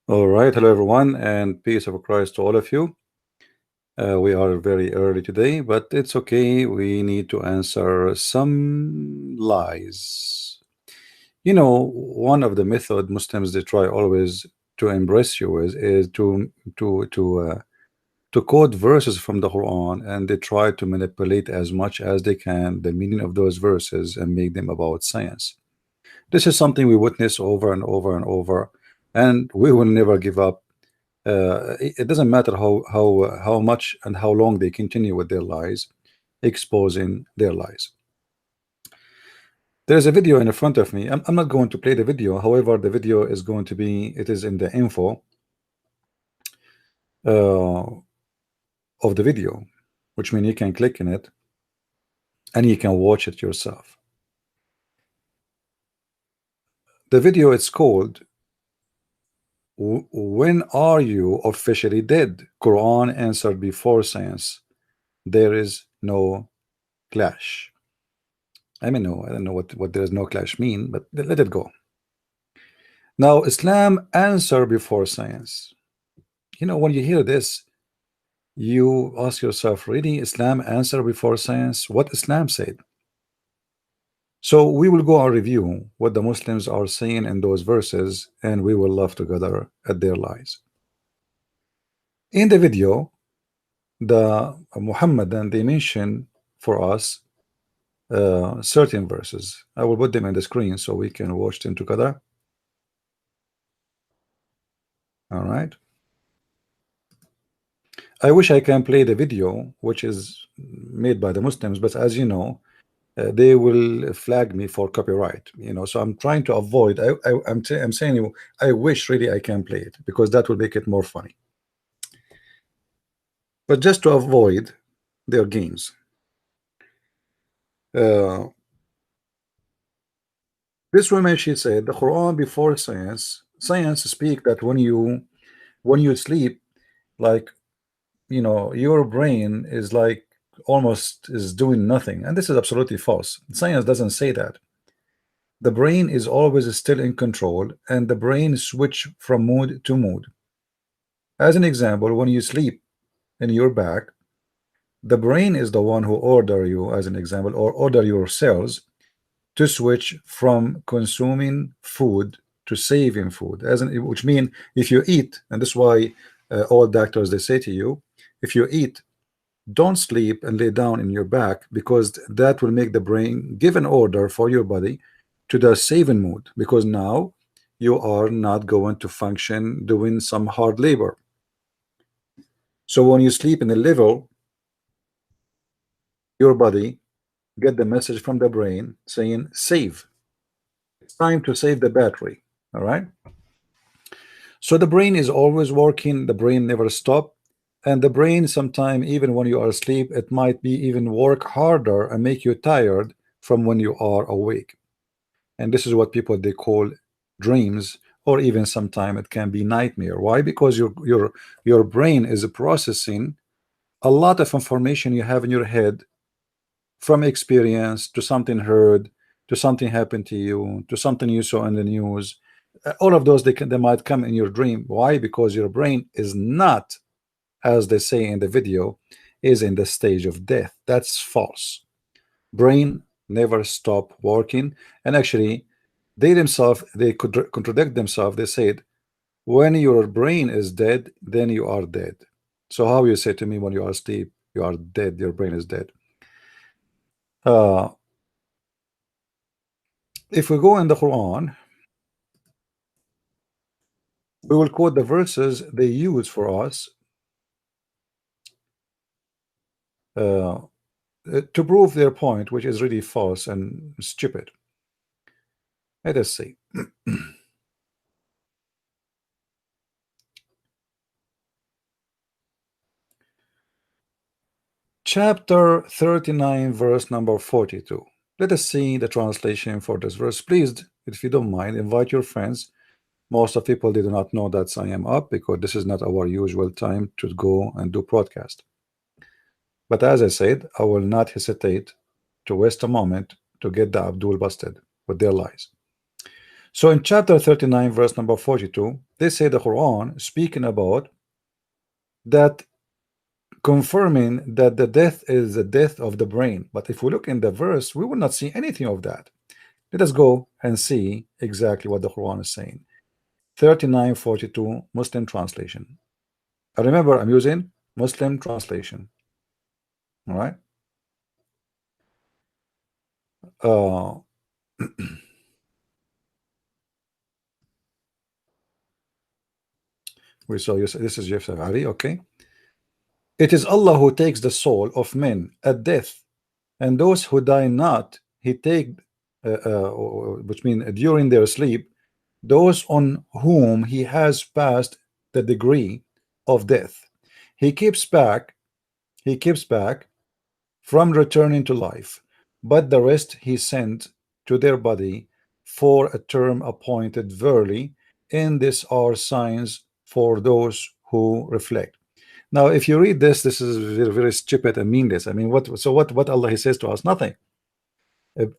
All right, hello everyone, and peace of Christ to all of you. We are very early today, but it's okay. We need to answer some lies. One of the method Muslims they try always to embrace you is to to uh, to quote verses from the Quran, and they try to manipulate as much as they can the meaning of those verses and make them about science. This is something we witness over and over and over, and we will never give up. It doesn't matter how much and how long they continue with their lies, exposing their lies. There's a video in front of me. I'm not going to play the video. However, the video is going to be, it is in the info uh, of the video, which means you can click in it and you can watch it yourself. The video is called "When Are You Officially Dead?" Quran answered before science. There is no clash. I mean, no, I don't know what there is no clash mean, but let it go. Now, Islam answer before science. When you hear this, you ask yourself, really, Islam answer before science? What Islam said? So we will go and review what the Muslims are saying in those verses, and we will laugh together at their lies. In the video, the Muhammadan, they mention for us certain verses. I will put them in the screen so we can watch them together. All right. I wish I can play the video, which is made by the Muslims, but as you know, they will flag me for copyright. So I'm trying to avoid. I'm saying you, I wish really I can play it because that will make it more funny. But just to avoid their games, this woman, she said, the Quran before science. Science speak that when you sleep, like your brain is like almost is doing nothing, and this is absolutely false. Science doesn't say that. The brain is always still in control, and the brain switch from mood to mood. As an example, when you sleep in your back, the brain is the one who order you, as an example, or order your cells to switch from consuming food to saving food, which mean if you eat, and this is why all doctors they say to you, if you eat, don't sleep and lay down in your back, because that will make the brain give an order for your body to the saving mood, because now you are not going to function doing some hard labor. So when you sleep in the level, your body get the message from the brain saying save. It's time to save the battery. All right. So the brain is always working. The brain never stop. And the brain, sometime even when you are asleep, it might be even work harder and make you tired from when you are awake. And this is what people they call dreams, or even sometime it can be nightmare. Why? Because your brain is processing a lot of information you have in your head, from experience to something heard to something happened to you to something you saw in the news. All of those they might come in your dream. Why? Because your brain is not, as they say in the video, is in the stage of death. That's false. Brain never stop working. And actually they themselves, they could contradict themselves. They said, when your brain is dead, then you are dead. So how you say to me when you are asleep you are dead, your brain is dead? If we go in the Quran, we will quote the verses they use for us uh, to prove their point, which is really false and stupid. Let us see. Chapter 39, verse number 42. Let us see the translation for this verse. Please, if you don't mind, invite your friends. Most of people, they do not know that I am up, because this is not our usual time to go and do broadcast. But as I said, I will not hesitate to waste a moment to get the Abdul busted with their lies. So in chapter 39 verse number 42, they say the Quran speaking about that, confirming that the death is the death of the brain. But if we look in the verse, we will not see anything of that. Let us go and see exactly what the Quran is saying. 39:42 Muslim translation. Remember, I'm using Muslim translation. All right. We saw you. This is Yusuf Ali. Okay. It is Allah who takes the soul of men at death, and those who die not, He take, which means during their sleep, those on whom He has passed the degree of death. He keeps back from returning to life, but the rest He sent to their body for a term appointed. Verily, in this are signs for those who reflect. Now, if you read this, this is very, very stupid and meaningless. I mean, what Allah He says to us? Nothing.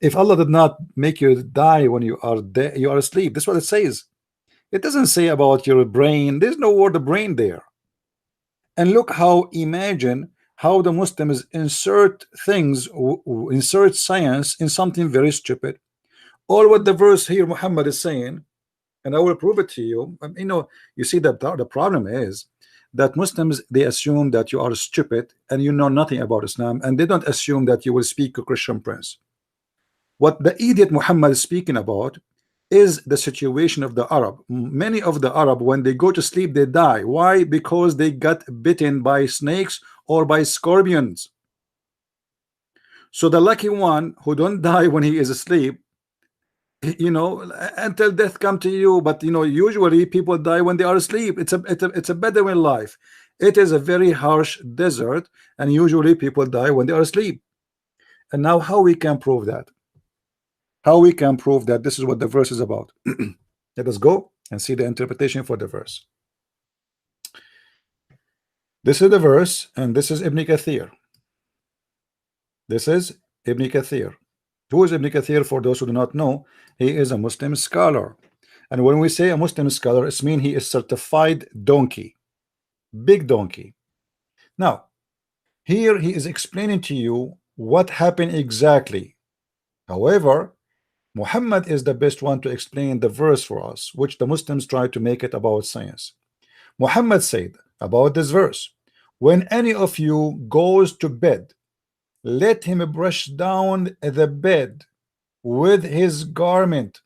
If Allah did not make you die when you are dead, you are asleep. That's what it says. It doesn't say about your brain. There's no word brain there. And look how, imagine how the Muslims insert things, insert science in something very stupid. All what the verse here Muhammad is saying, and I will prove it to you. You see that the problem is that Muslims, they assume that you are stupid and you know nothing about Islam, and they don't assume that you will speak a Christian prince. What the idiot Muhammad is speaking about is the situation of the Arab. Many of the Arab, when they go to sleep, they die. Why? Because they got bitten by snakes or by scorpions. So the lucky one who don't die when he is asleep, until death come to you. But usually people die when they are asleep. It's a Bedouin life. It is a very harsh desert, and usually people die when they are asleep. And now, how we can prove that? How we can prove that this is what the verse is about? Let us go and see the interpretation for the verse. This is the verse, and this is Ibn Kathir. This is Ibn Kathir. Who is Ibn Kathir? For those who do not know, he is a Muslim scholar. And when we say a Muslim scholar, it means he is certified donkey, big donkey. Now, here he is explaining to you what happened exactly. However, Muhammad is the best one to explain the verse for us, which the Muslims try to make it about science. Muhammad said about this verse, when any of you goes to bed, let him brush down the bed with his garment,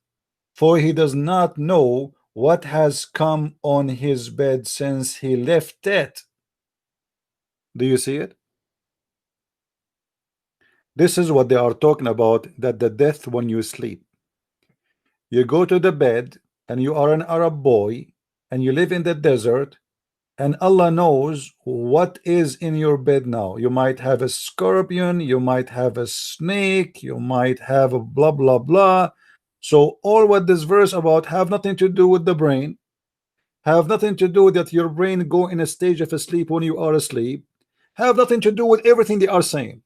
for he does not know what has come on his bed since he left it. Do you see it? This is what they are talking about, that the death when you sleep. You go to the bed and you are an Arab boy and you live in the desert, and Allah knows what is in your bed now. You might have a scorpion, you might have a snake, you might have a blah blah blah. So all what this verse about have nothing to do with the brain, have nothing to do with that your brain go in a stage of sleep when you are asleep, have nothing to do with everything they are saying.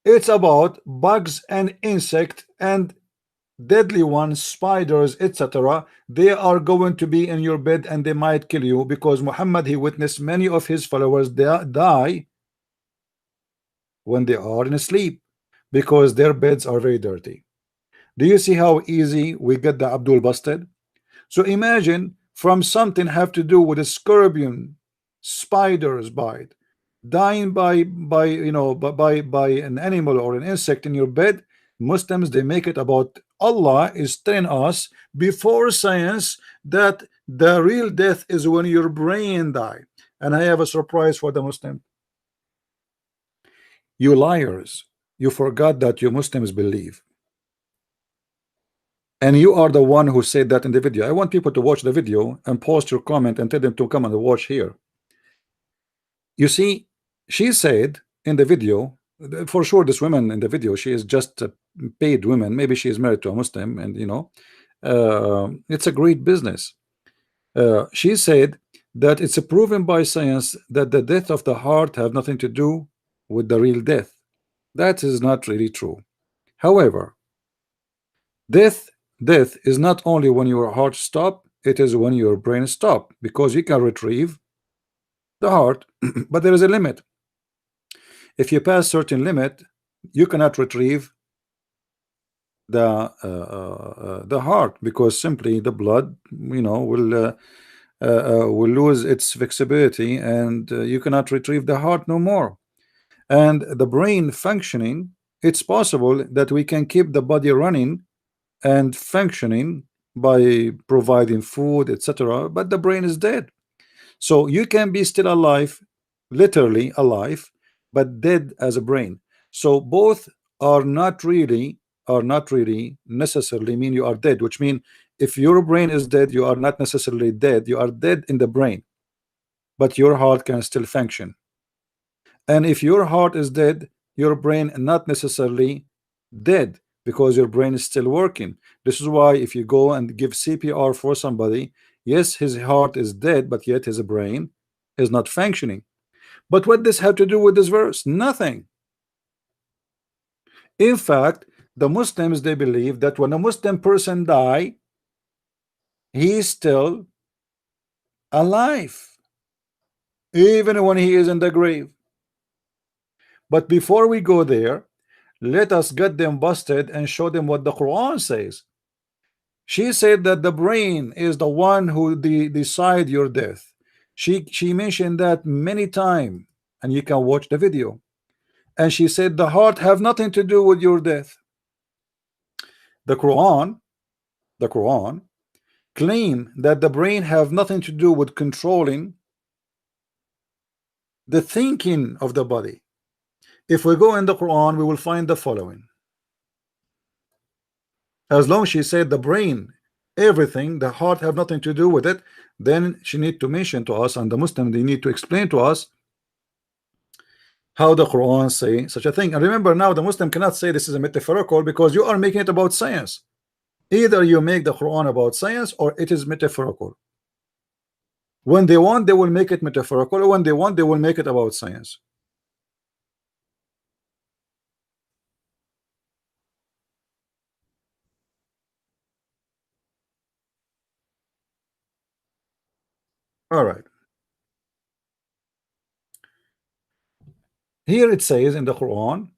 It's about bugs and insect and deadly ones, spiders, etc. They are going to be in your bed and they might kill you, because Muhammad, he witnessed many of his followers die when they are in sleep because their beds are very dirty. Do you see how easy we get the Abdul busted? So imagine, from something have to do with a scorpion, spiders bite, dying by an animal or an insect in your bed. Muslims, they make it about Allah is telling us before science that the real death is when your brain die. And I have a surprise for the Muslim. You liars, you forgot that you Muslims believe, and you are the one who said that in the video. I want people to watch the video and post your comment and tell them to come and watch here. You see, she said in the video, for sure this woman in the video, she is just a paid woman. Maybe she is married to a Muslim, and it's a great business. She said that it's proven by science that the death of the heart have nothing to do with the real death. That is not really true. However, death death is not only when your heart stop, it is when your brain stop, because you can retrieve the heart but there is a limit. If you pass certain limit, you cannot retrieve the heart, because simply the blood, will lose its flexibility, and you cannot retrieve the heart no more. And the brain functioning, it's possible that we can keep the body running and functioning by providing food, etc., but the brain is dead. So you can be still alive, literally alive, but dead as a brain. So both are not really necessarily mean you are dead, which mean if your brain is dead, you are not necessarily dead. You are dead in the brain, but your heart can still function. And if your heart is dead, your brain not necessarily dead, because your brain is still working. This is why if you go and give CPR for somebody, yes, his heart is dead, but yet his brain is not functioning. But what does have to do with this verse? Nothing. In fact, the Muslims, they believe that when a Muslim person die, he is still alive, even when he is in the grave. But before we go there, let us get them busted and show them what the Quran says. She said that the brain is the one who decide your death. She mentioned that many times, and you can watch the video. And she said the heart have nothing to do with your death. The Quran claim that the brain have nothing to do with controlling the thinking of the body. If we go in the Quran, we will find the following. As long as she said the brain, everything, the heart have nothing to do with it, then she need to mention to us, and the Muslim, they need to explain to us how the Quran say such a thing. And remember, now the Muslim cannot say this is a metaphorical, because you are making it about science. Either you make the Quran about science or it is metaphorical. When they want, they will make it metaphorical, or when they want, they will make it about science. All right. Here it says in the Quran,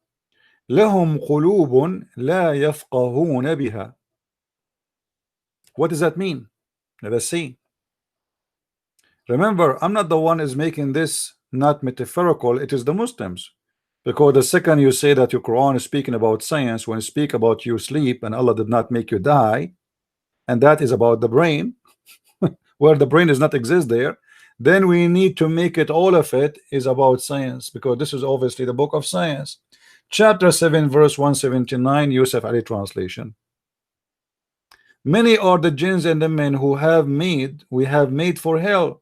لهم قلوب لا يفقهون بها. What does that mean? Let us see. Remember, I'm not the one is making this not metaphorical, it is the Muslims. Because the second you say that your Quran is speaking about science, when you speak about you sleep and Allah did not make you die, and that is about the brain, where the brain does not exist there, then we need to make it, all of it is about science, because this is obviously the book of science. Chapter 7 verse 179, Yusuf Ali translation. Many are the jinns and the men who we have made for hell.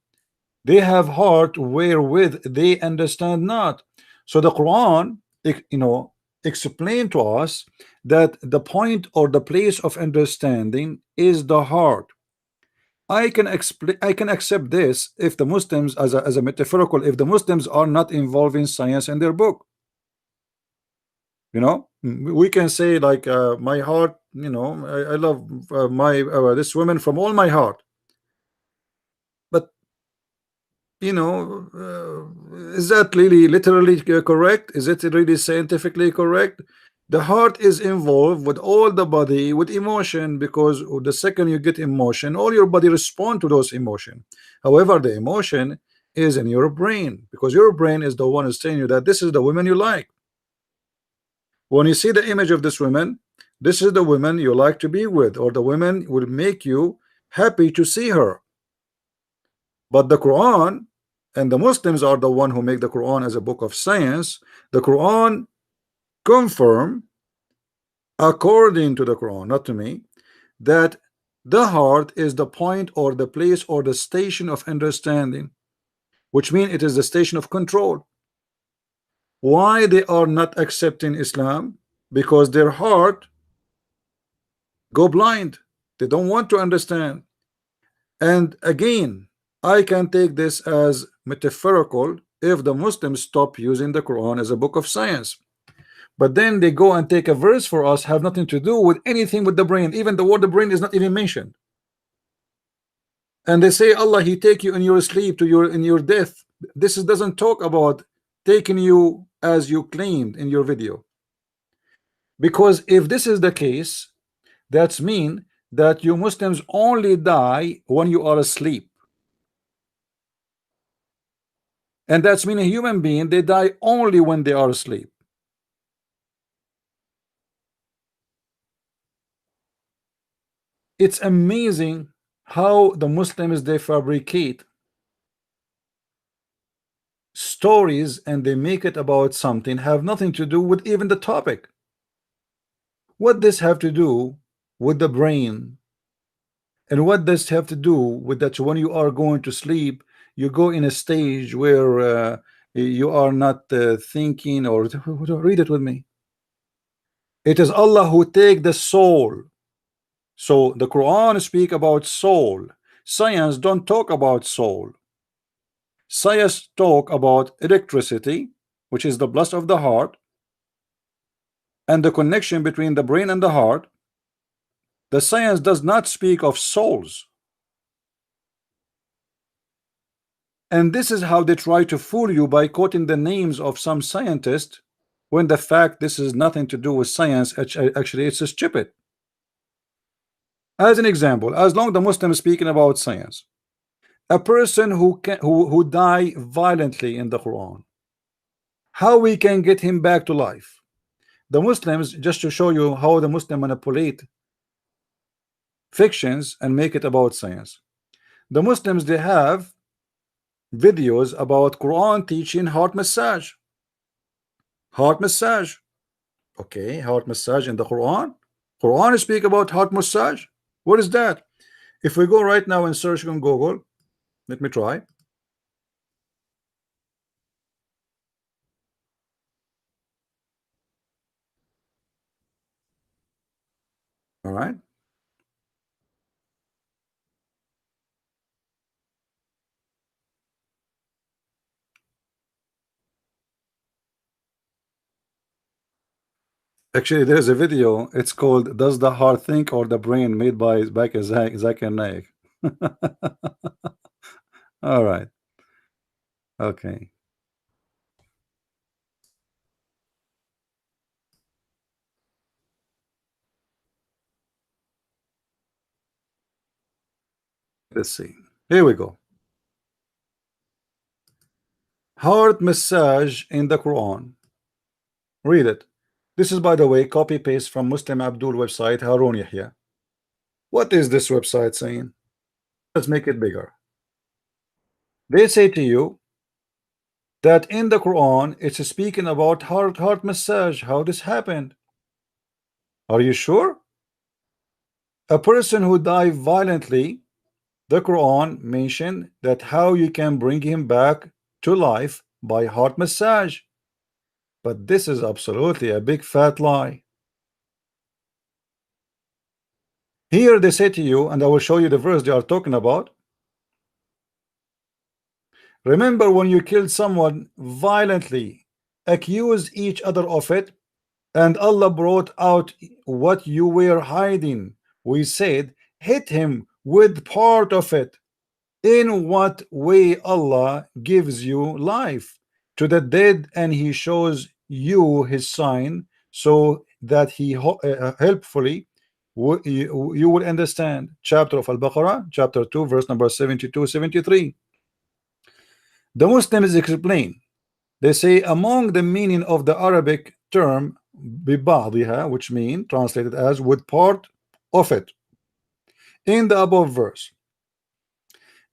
They have heart wherewith they understand not. So the Quran, explain to us that the point or the place of understanding is the heart. I can accept this if the Muslims, as a metaphorical, if the Muslims are not involving science in their book. We can say like my heart, I love this woman from all my heart. But is that really literally correct? Is it really scientifically correct? The heart is involved with all the body, with emotion, because the second you get emotion, all your body respond to those emotion. However, the emotion is in your brain, because your brain is the one who's telling you that this is the woman you like. When you see the image of this woman, this is the woman you like to be with, or the woman will make you happy to see her. But the Quran, and the Muslims are the one who make the Quran as a book of science. The Quran confirm, according to the Quran, not to me, that the heart is the point or the place or the station of understanding, which means it is the station of control. Why they are not accepting Islam? Because their heart go blind. They don't want to understand. And again, I can take this as metaphorical if the Muslims stop using the Quran as a book of science. But then they go and take a verse for us, have nothing to do with anything with the brain. Even the word the brain is not even mentioned. And they say Allah, He take you in your sleep to your in your death. This doesn't talk about taking you as you claimed in your video. Because if this is the case, that's mean that you Muslims only die when you are asleep. And that's mean a human being, they die only when they are asleep. It's amazing how the Muslims, they fabricate stories and they make it about something have nothing to do with even the topic. What does have to do with the brain? And what does have to do with that when you are going to sleep, you go in a stage where you are not thinking, or read it with me. It is Allah who take the soul. So the Quran speak about soul. Science don't talk about soul. Science talk about electricity, which is the blast of the heart, and the connection between the brain and the heart. The science does not speak of souls. And this is how they try to fool you by quoting the names of some scientists, when the fact this is nothing to do with science. Actually, it's stupid. As an example, as long the Muslim is speaking about science, a person who die violently in the Quran, how we can get him back to life? The Muslims, just to show you how the Muslim manipulate fictions and make it about science, the Muslims, they have videos about Quran teaching heart massage. Heart massage. Okay, heart massage in the Quran. Quran speak about heart massage. What is that? If we go right now and search on Google, let me try. All right. Actually, there's a video. It's called "Does the Heart Think or the Brain?" made by Zakir Naik. All right. Okay. Let's see. Here we go. Heart massage in the Quran. Read it. This is, by the way, copy paste from Muslim Abdul website, Harun Yahya. What is this website saying? Let's make it bigger. They say to you that in the Quran it's speaking about heart massage. How this happened? Are you sure? A person who died violently, the Quran mentioned that how you can bring him back to life by heart massage. But this is absolutely a big fat lie. Here they say to you, and I will show you the verse they are talking about. Remember when you killed someone violently, accuse each other of it, and Allah brought out what you were hiding. We said, hit him with part of it. In what way Allah gives you life to the dead, and He shows you His sign, so that He helpfully you will understand. Chapter of Al-Baqarah, chapter 2, verse number 72-73. The Muslims explain. They say among the meaning of the Arabic term بِبَعْضِهَا, which mean translated as with part of it, in the above verse,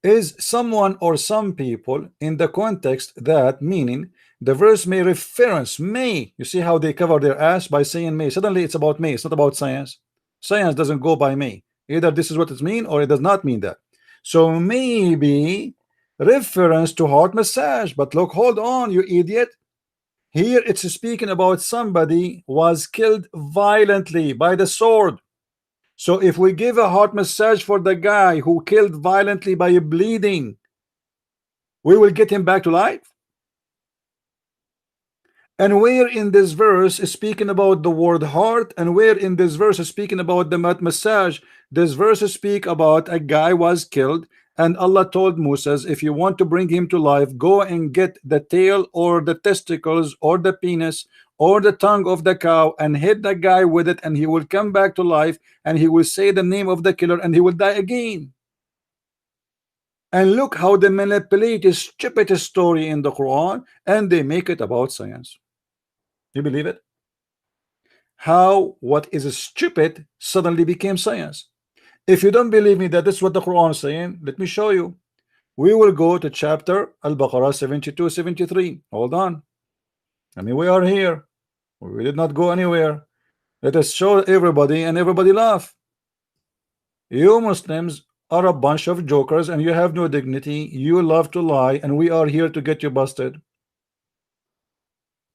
is someone or some people in the context that meaning the verse may reference may. You see how they cover their ass by saying may. Suddenly it's about may. It's not about science. Science doesn't go by may. Either this is what it means or it does not mean that. So maybe reference to heart massage. But look, hold on, you idiot. Here it's speaking about somebody was killed violently by the sword. So if we give a heart massage for the guy who killed violently by bleeding, we will get him back to life. And where in this verse is speaking about the word heart, and where in this verse is speaking about the massage? This verse speak about a guy was killed, and Allah told Moses, if you want to bring him to life, go and get the tail or the testicles or the penis or the tongue of the cow and hit the guy with it, and he will come back to life, and he will say the name of the killer, and he will die again. And look how they manipulate a stupid story in the Quran, and they make it about science. You believe it? How what is stupid suddenly became science. If you don't believe me that this is what the Quran is saying, let me show you. We will go to chapter Al-Baqarah 72-73. Hold on. I mean, we are here. We did not go anywhere. Let us show everybody, and everybody laugh. You Muslims are a bunch of jokers, and you have no dignity. You love to lie, and we are here to get you busted.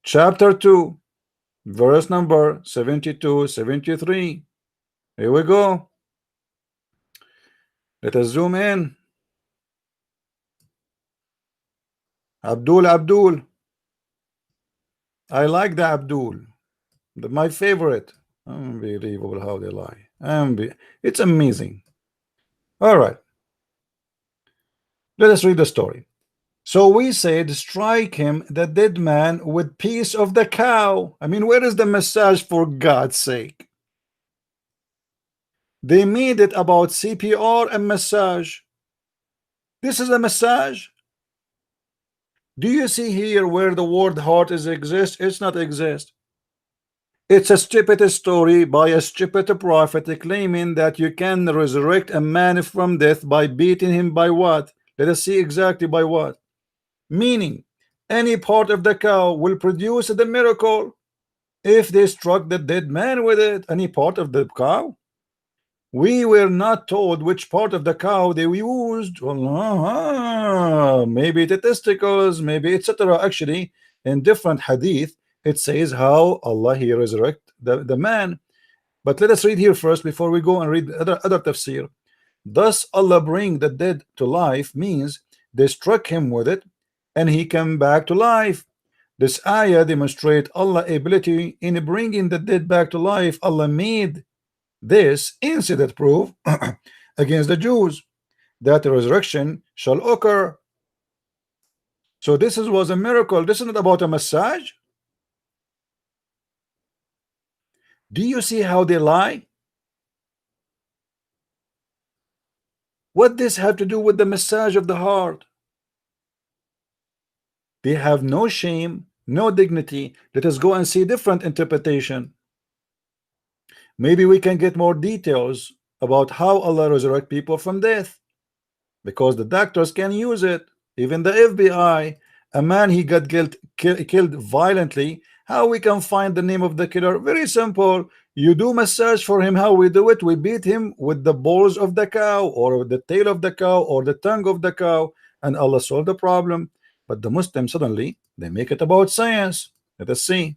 Chapter 2, verse number 72-73. Here we go. Let us zoom in. Abdul. I like the Abdul. My favorite. Unbelievable how they lie. It's amazing. All right. Let us read the story. So we said, strike him, the dead man, with piece of the cow. I mean, where is the massage, for God's sake? They made it about CPR and massage. This is a massage. Do you see here where the word heart is exist? It's not exist. It's a stupid story by a stupid prophet claiming that you can resurrect a man from death by beating him by what? Let us see exactly by what. Meaning, any part of the cow will produce the miracle if they struck the dead man with it. Any part of the cow. We were not told which part of the cow they used. Well, maybe the testicles, maybe etc. Actually, in different hadith, it says how Allah he resurrect the man. But let us read here first before we go and read other tafsir. Thus Allah bring the dead to life means they struck him with it and he came back to life. This ayah demonstrate Allah's ability in bringing the dead back to life. Allah made this incident proof against the Jews that the resurrection shall occur. So this was a miracle. This is not about a massage. Do you see how they lie? What this have to do with the massage of the heart? They have no shame, no dignity. Let us go and see different interpretation. Maybe we can get more details about how Allah resurrect people from death, because the doctors can use it. Even the FBI, a man he got killed violently. How we can find the name of the killer? Very simple. You do massage for him. How we do it? We beat him with the balls of the cow or the tail of the cow or the tongue of the cow, and Allah solved the problem. But the Muslims suddenly they make it about science. Let us see.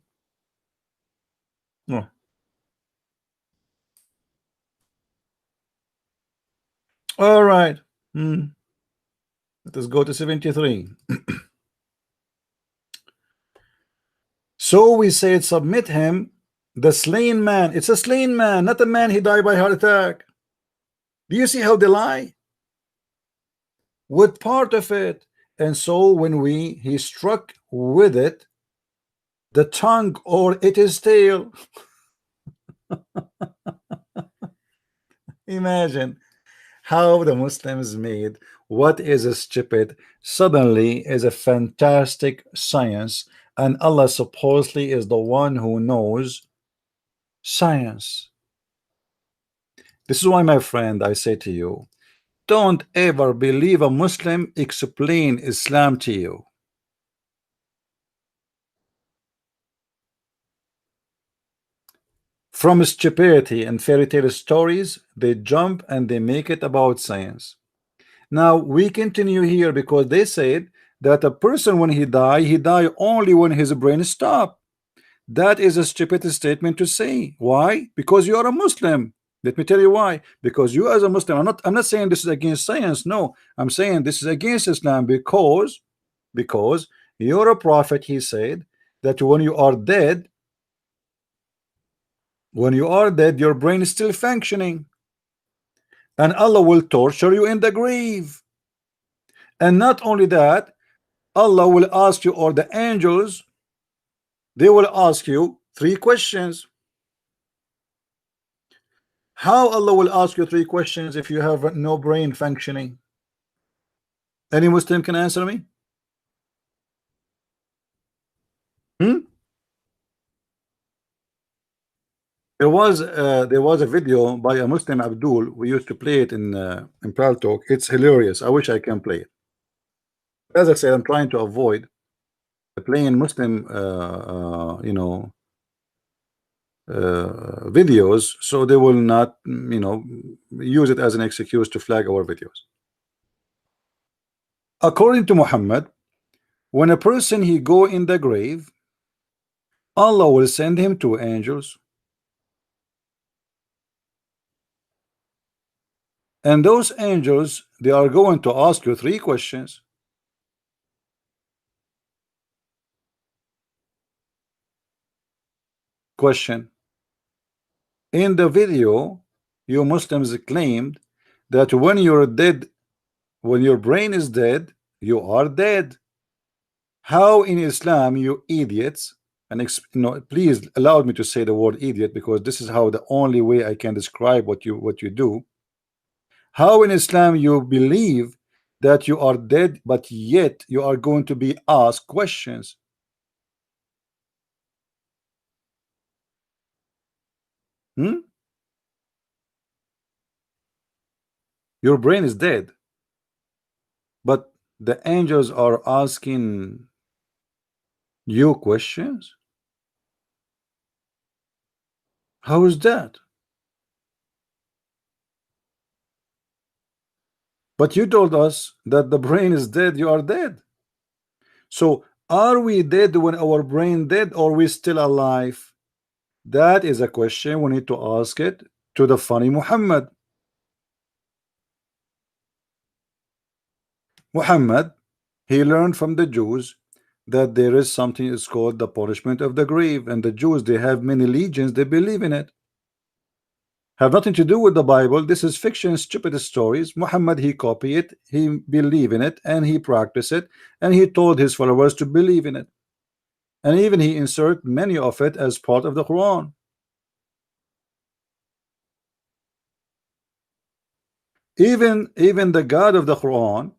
Oh. All right. Let us go to 73. So we said, submit him, the slain man. It's a slain man, not a man he died by heart attack. Do you see how they lie? With part of it. And so when he struck with it, the tongue or its tail. Imagine how the Muslims made what is a stupid suddenly is a fantastic science, and Allah supposedly is the one who knows science. This is why, my friend, I say to you, don't ever believe a Muslim explain Islam to you. From stupidity and fairy tale stories, they jump and they make it about science. Now we continue here because they said that a person when he die only when his brain stop. That is a stupid statement to say. Why? Because you are a Muslim. Let me tell you why. Because you as a Muslim, I'm not saying this is against science. No, I'm saying this is against Islam because your prophet, he said that when you are dead, your brain is still functioning, and Allah will torture you in the grave. And not only that, Allah will ask you, or the angels, they will ask you 3 questions. How Allah will ask you 3 questions if you have no brain functioning? Any Muslim can answer me? There was a video by a Muslim, Abdul. We used to play it in Paltalk. It's hilarious. I wish I can play it. As I said, I'm trying to avoid playing Muslim, videos, so they will not, use it as an excuse to flag our videos. According to Muhammad, when a person he go in the grave, Allah will send him 2 angels, and those angels, they are going to ask you 3 questions. Question: in the video, you Muslims claimed that when you're dead, when your brain is dead, you are dead. How in Islam, you idiots, and please allow me to say the word idiot, because this is how the only way I can describe what you do. How in Islam you believe that you are dead, but yet you are going to be asked questions? Your brain is dead, but the angels are asking you questions. How is that? But you told us that the brain is dead, you are dead. So are we dead when our brain dead, or we still alive? That is a question we need to ask it to the funny Muhammad. Muhammad, he learned from the Jews that there is something is called the punishment of the grave, and the Jews, they have many legions, they believe in it. Have nothing to do with the Bible. This is fiction, stupid stories. Muhammad, he copy it, he believe in it, and he practice it, and he told his followers to believe in it, and even he insert many of it as part of the Quran. Even the God of the Quran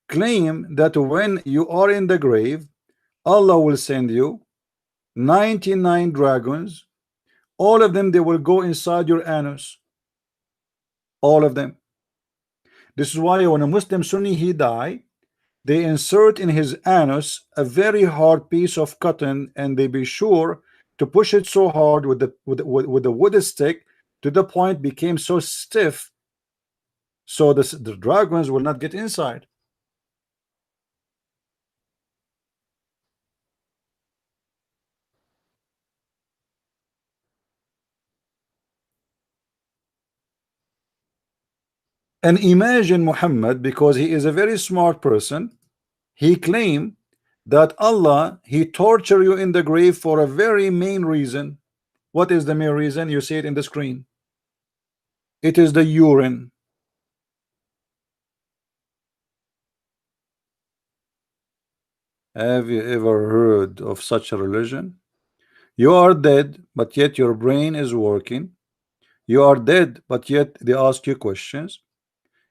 claim that when you are in the grave, Allah will send you 99 dragons. All of them, they will go inside your anus. All of them. This is why when a Muslim Sunni he die, they insert in his anus a very hard piece of cotton, and they be sure to push it so hard with the wood stick to the point became so stiff, so the dragons will not get inside. And imagine Muhammad, because he is a very smart person, he claimed that Allah, he torture you in the grave for a very main reason. What is the main reason? You see it in the screen. It is the urine. Have you ever heard of such a religion? You are dead, but yet your brain is working. You are dead, but yet they ask you questions.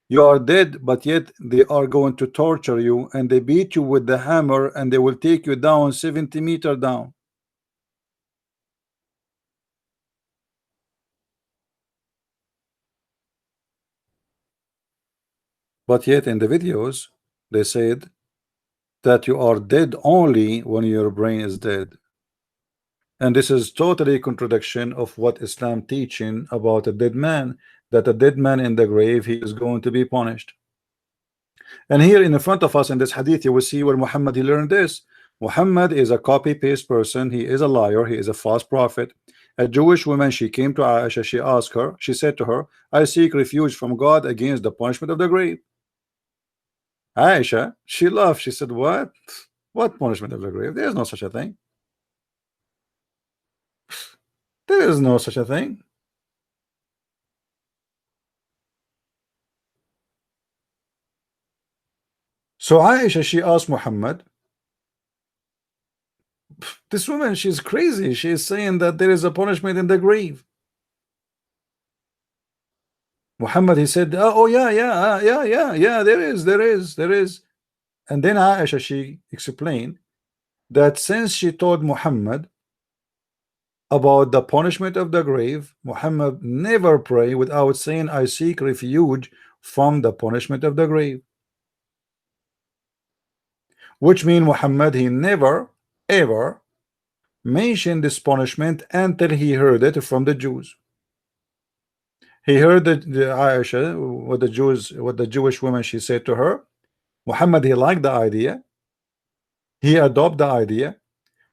You are dead, but yet they are going to torture you, and they beat you with the hammer, and they will take you down 70 meters down. But yet in the videos, they said that you are dead only when your brain is dead. And this is totally contradiction of what Islam teaching about a dead man, that a dead man in the grave, he is going to be punished. And here in the front of us in this hadith, you will see where Muhammad he learned this. Muhammad is a copy-paste person. He is a liar. He is a false prophet. A Jewish woman, she came to Aisha, she asked her, she said to her, I seek refuge from God against the punishment of the grave. Aisha, she laughed. She said, what punishment of the grave? There is no such a thing. There is no such a thing. So Aisha, she asked Muhammad, this woman, she's crazy. She's saying that there is a punishment in the grave. Muhammad, he said, oh yeah, yeah, there is. And then Aisha, she explained that since she told Muhammad about the punishment of the grave, Muhammad never pray without saying, I seek refuge from the punishment of the grave. Which means Muhammad, he never ever mentioned this punishment until he heard it from the Jews. He heard the Aisha, what the Jewish woman, she said to her. Muhammad, he liked the idea. He adopted the idea.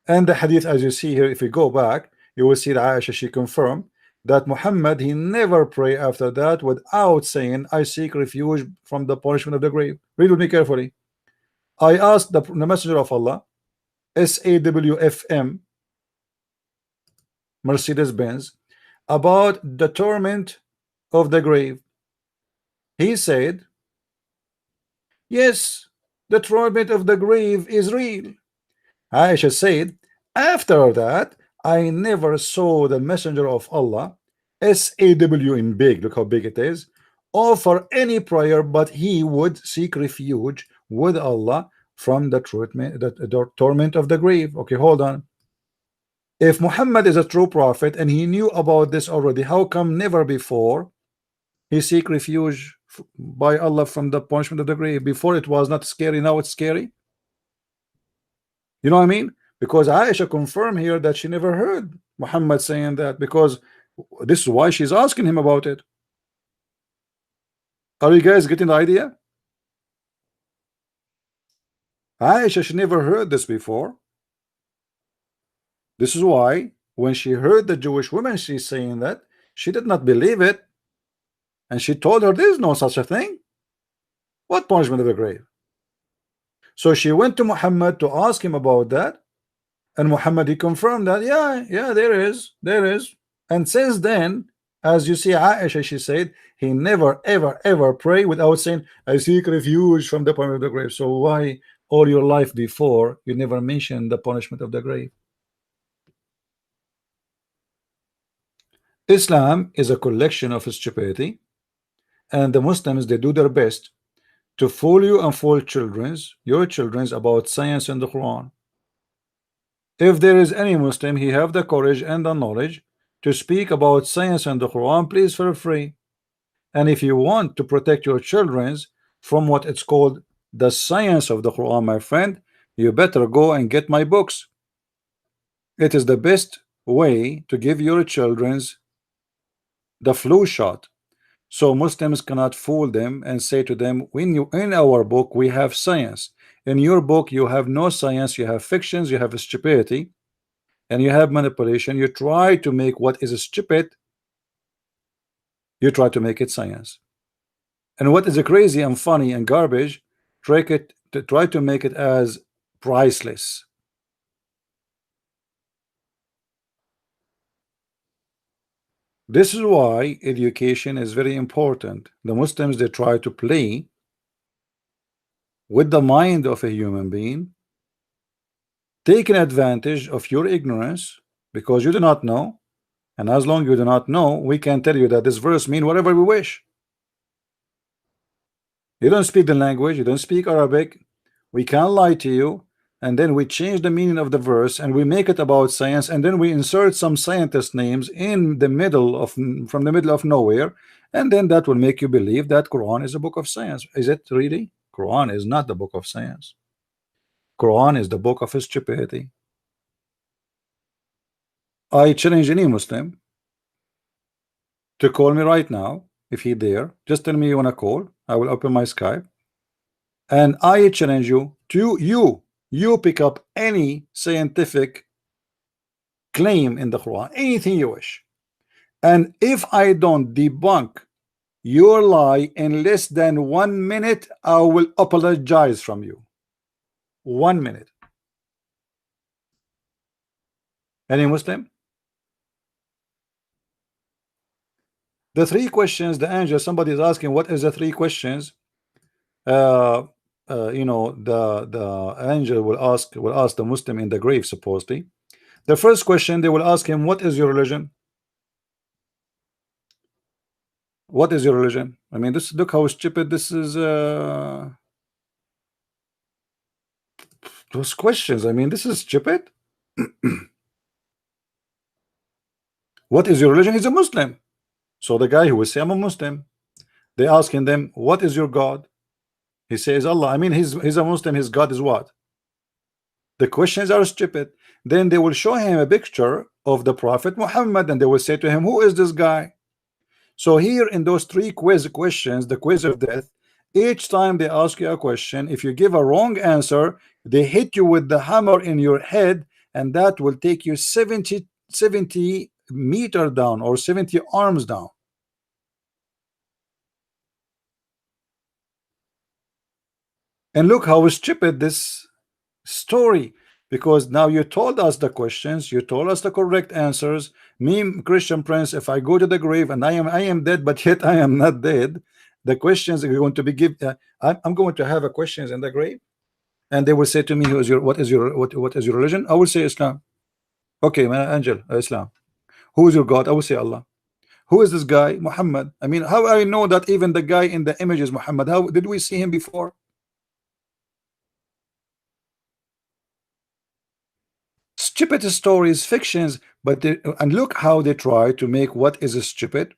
And the hadith, as you see here, if you go back, you will see that Aisha, she confirmed that Muhammad, he never pray after that without saying, I seek refuge from the punishment of the grave. Read with me carefully. I asked the Messenger of Allah, SAWFM, Mercedes-Benz, about the torment of the grave. He said, yes, the torment of the grave is real. Aisha said, after that, I never saw the Messenger of Allah, SAW in big, look how big it is, offer any prayer, but he would seek refuge with Allah from the torment of the grave. Okay, hold on. If Muhammad is a true prophet and he knew about this already, how come never before he seek refuge by Allah from the punishment of the grave? Before it was not scary, now it's scary. You know what I mean? Because Aisha confirmed here that she never heard Muhammad saying that, because this is why she's asking him about it. Are you guys getting the idea? Aisha, she never heard this before. This is why when she heard the Jewish woman, she's saying that, she did not believe it. And she told her there is no such a thing. What punishment of the grave? So she went to Muhammad to ask him about that. And Muhammad, he confirmed that, yeah, there is. And since then, as you see, Aisha, she said, he never, ever pray without saying, I seek refuge from the punishment of the grave. So why all your life before you never mentioned the punishment of the grave? Islam is a collection of stupidity, and the Muslims, they do their best to fool you and fool your children's about science and the Quran. If there is any Muslim, he have the courage and the knowledge to speak about science and the Quran, please feel free. And if you want to protect your children's from what it's called the science of the Quran, my friend, you better go and get my books. It is the best way to give your children's the flu shot, so Muslims cannot fool them and say to them, in our book we have science, in your book you have no science, you have fictions, you have stupidity, and you have manipulation. You try to make what is stupid, you try to make it science, and what is crazy and funny and garbage, try to make it as priceless. This is why education is very important. The Muslims, they try to play with the mind of a human being, taking advantage of your ignorance because you do not know, and as long as you do not know, we can tell you that this verse means whatever we wish. You don't speak the language, you don't speak Arabic, we can't lie to you, and then we change the meaning of the verse and we make it about science, and then we insert some scientist names in the middle of from the middle of nowhere, and then that will make you believe that Quran is a book of science. Is it really? Quran is not the book of science. Quran is the book of stupidity. I challenge any Muslim to call me right now if he dare. Just tell me you want to call. I will open my Skype, and I challenge you to you pick up any scientific claim in the Quran, anything you wish, and if I don't debunk your lie in less than 1 minute, I will apologize from you. 1 minute. Any Muslim? The three questions, the angel, somebody is asking, what is the three questions? You know, the angel will ask the Muslim in the grave, supposedly. The first question they will ask him, what is your religion? What is your religion? I mean, this, look how stupid this is. Those questions, I mean, this is stupid. What is your religion? He's a Muslim. So the guy who will say, I'm a Muslim, they asking them, what is your God? He says Allah. I mean, he's a Muslim, his God is what? The questions are stupid. Then they will show him a picture of the Prophet Muhammad, and they will say to him, who is this guy? So here in those three questions, the quiz of death, each time they ask you a question, if you give a wrong answer, they hit you with the hammer in your head, and that will take you 70 meter down, or 70 arms down. And look how stupid this story, because now you told us the questions, you told us the correct answers. Me, Christian Prince, if I go to the grave and I am dead, but yet I am not dead, the questions are going to be I'm going to have a questions in the grave, and they will say to me, what is your religion? I will say Islam. Okay, man, angel, Islam. Who is your God? I will say Allah. Who is this guy? Muhammad. I mean, how I know that even the guy in the image is Muhammad? How did we see him before? Stupid stories, fictions, but and look how they try to make what is stupid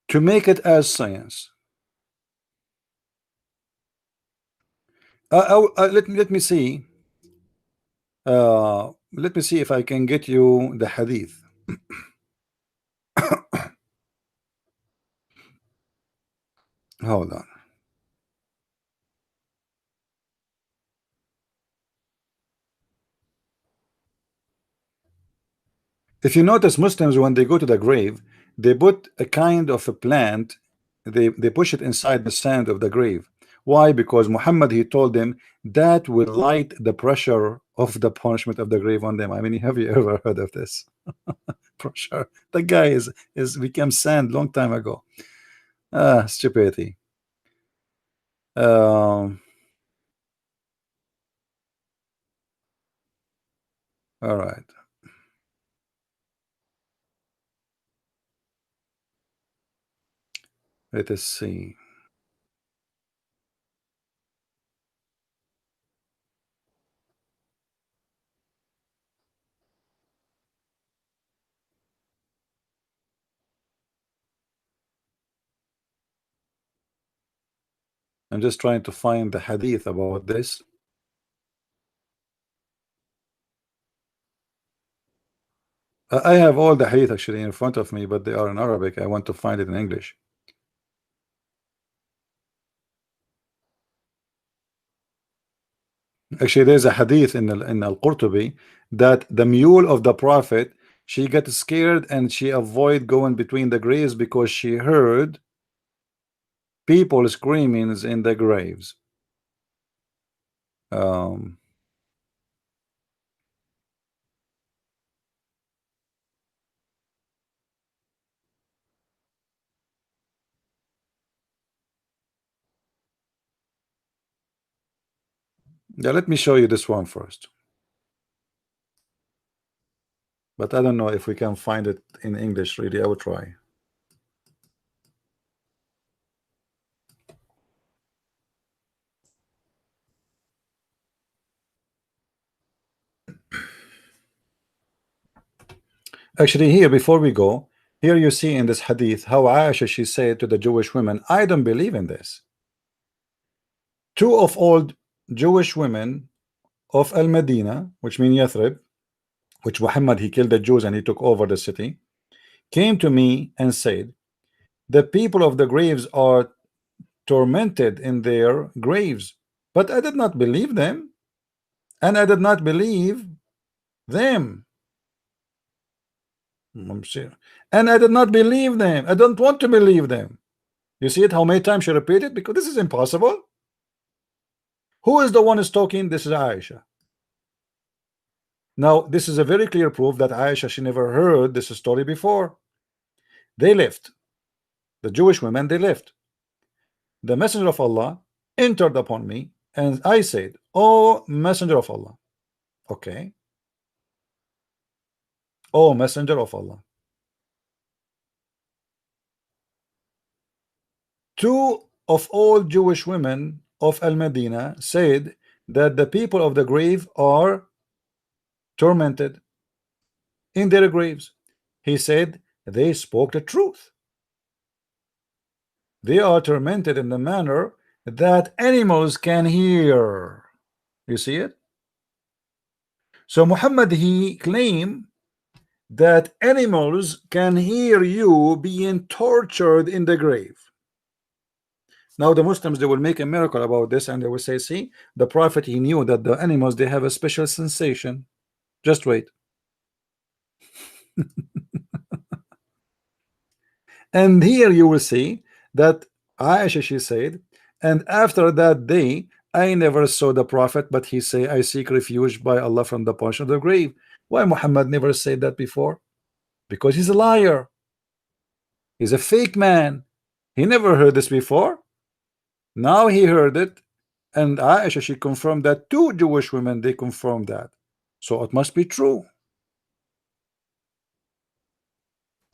to make it as science. Let me see. Let me see if I can get you the hadith. Hold on. If you notice, Muslims, when they go to the grave, they put a kind of a plant, they push it inside the sand of the grave. Why? Because Muhammad, he told them that will light the pressure of the punishment of the grave on them. I mean, have you ever heard of this? Pressure. The guy is become sand long time ago. Stupidity. All right. Let us see. I'm just trying to find the hadith about this. I have all the hadith actually in front of me, but they are in Arabic. I want to find it in English. Actually, there's a hadith in Al-Qurtubi that the mule of the Prophet, she got scared and she avoid going between the graves because she heard people screaming in the graves. Yeah, let me show you this one first. But I don't know if we can find it in English. Really, I will try. Actually, here, before we go, here you see in this hadith how Aisha, she said to the Jewish women, I don't believe in this. Two of old Jewish women of Al-Medina, which means Yathrib, which Muhammad, he killed the Jews and he took over the city, came to me and said, the people of the graves are tormented in their graves. But I did not believe them, and I did not believe them. And I did not believe them. I don't want to believe them. You see it, how many times she repeated? Because this is impossible. Who is the one who's talking? This is Aisha. Now, this is a very clear proof that Aisha, she never heard this story before. They left. The Jewish women, they left. The messenger of Allah entered upon me, and I said, "Oh, messenger of Allah." Okay. "Oh, messenger of Allah." Two of all Jewish women of Al-Medina said that the people of the grave are tormented in their graves. He said they spoke the truth. They are tormented in the manner that animals can hear. You see it? So Muhammad, he claimed that animals can hear you being tortured in the grave. Now the Muslims, they will make a miracle about this, and they will say, see, the Prophet, he knew that the animals, they have a special sensation. Just wait. And here you will see that Aisha, she said, and after that day I never saw the Prophet, but he say, I seek refuge by Allah from the punishment of the grave. Why Muhammad never said that before? Because he's a liar. He's a fake man. He never heard this before. Now he heard it, and Aisha, she confirmed that. Two Jewish women, they confirmed that. So it must be true.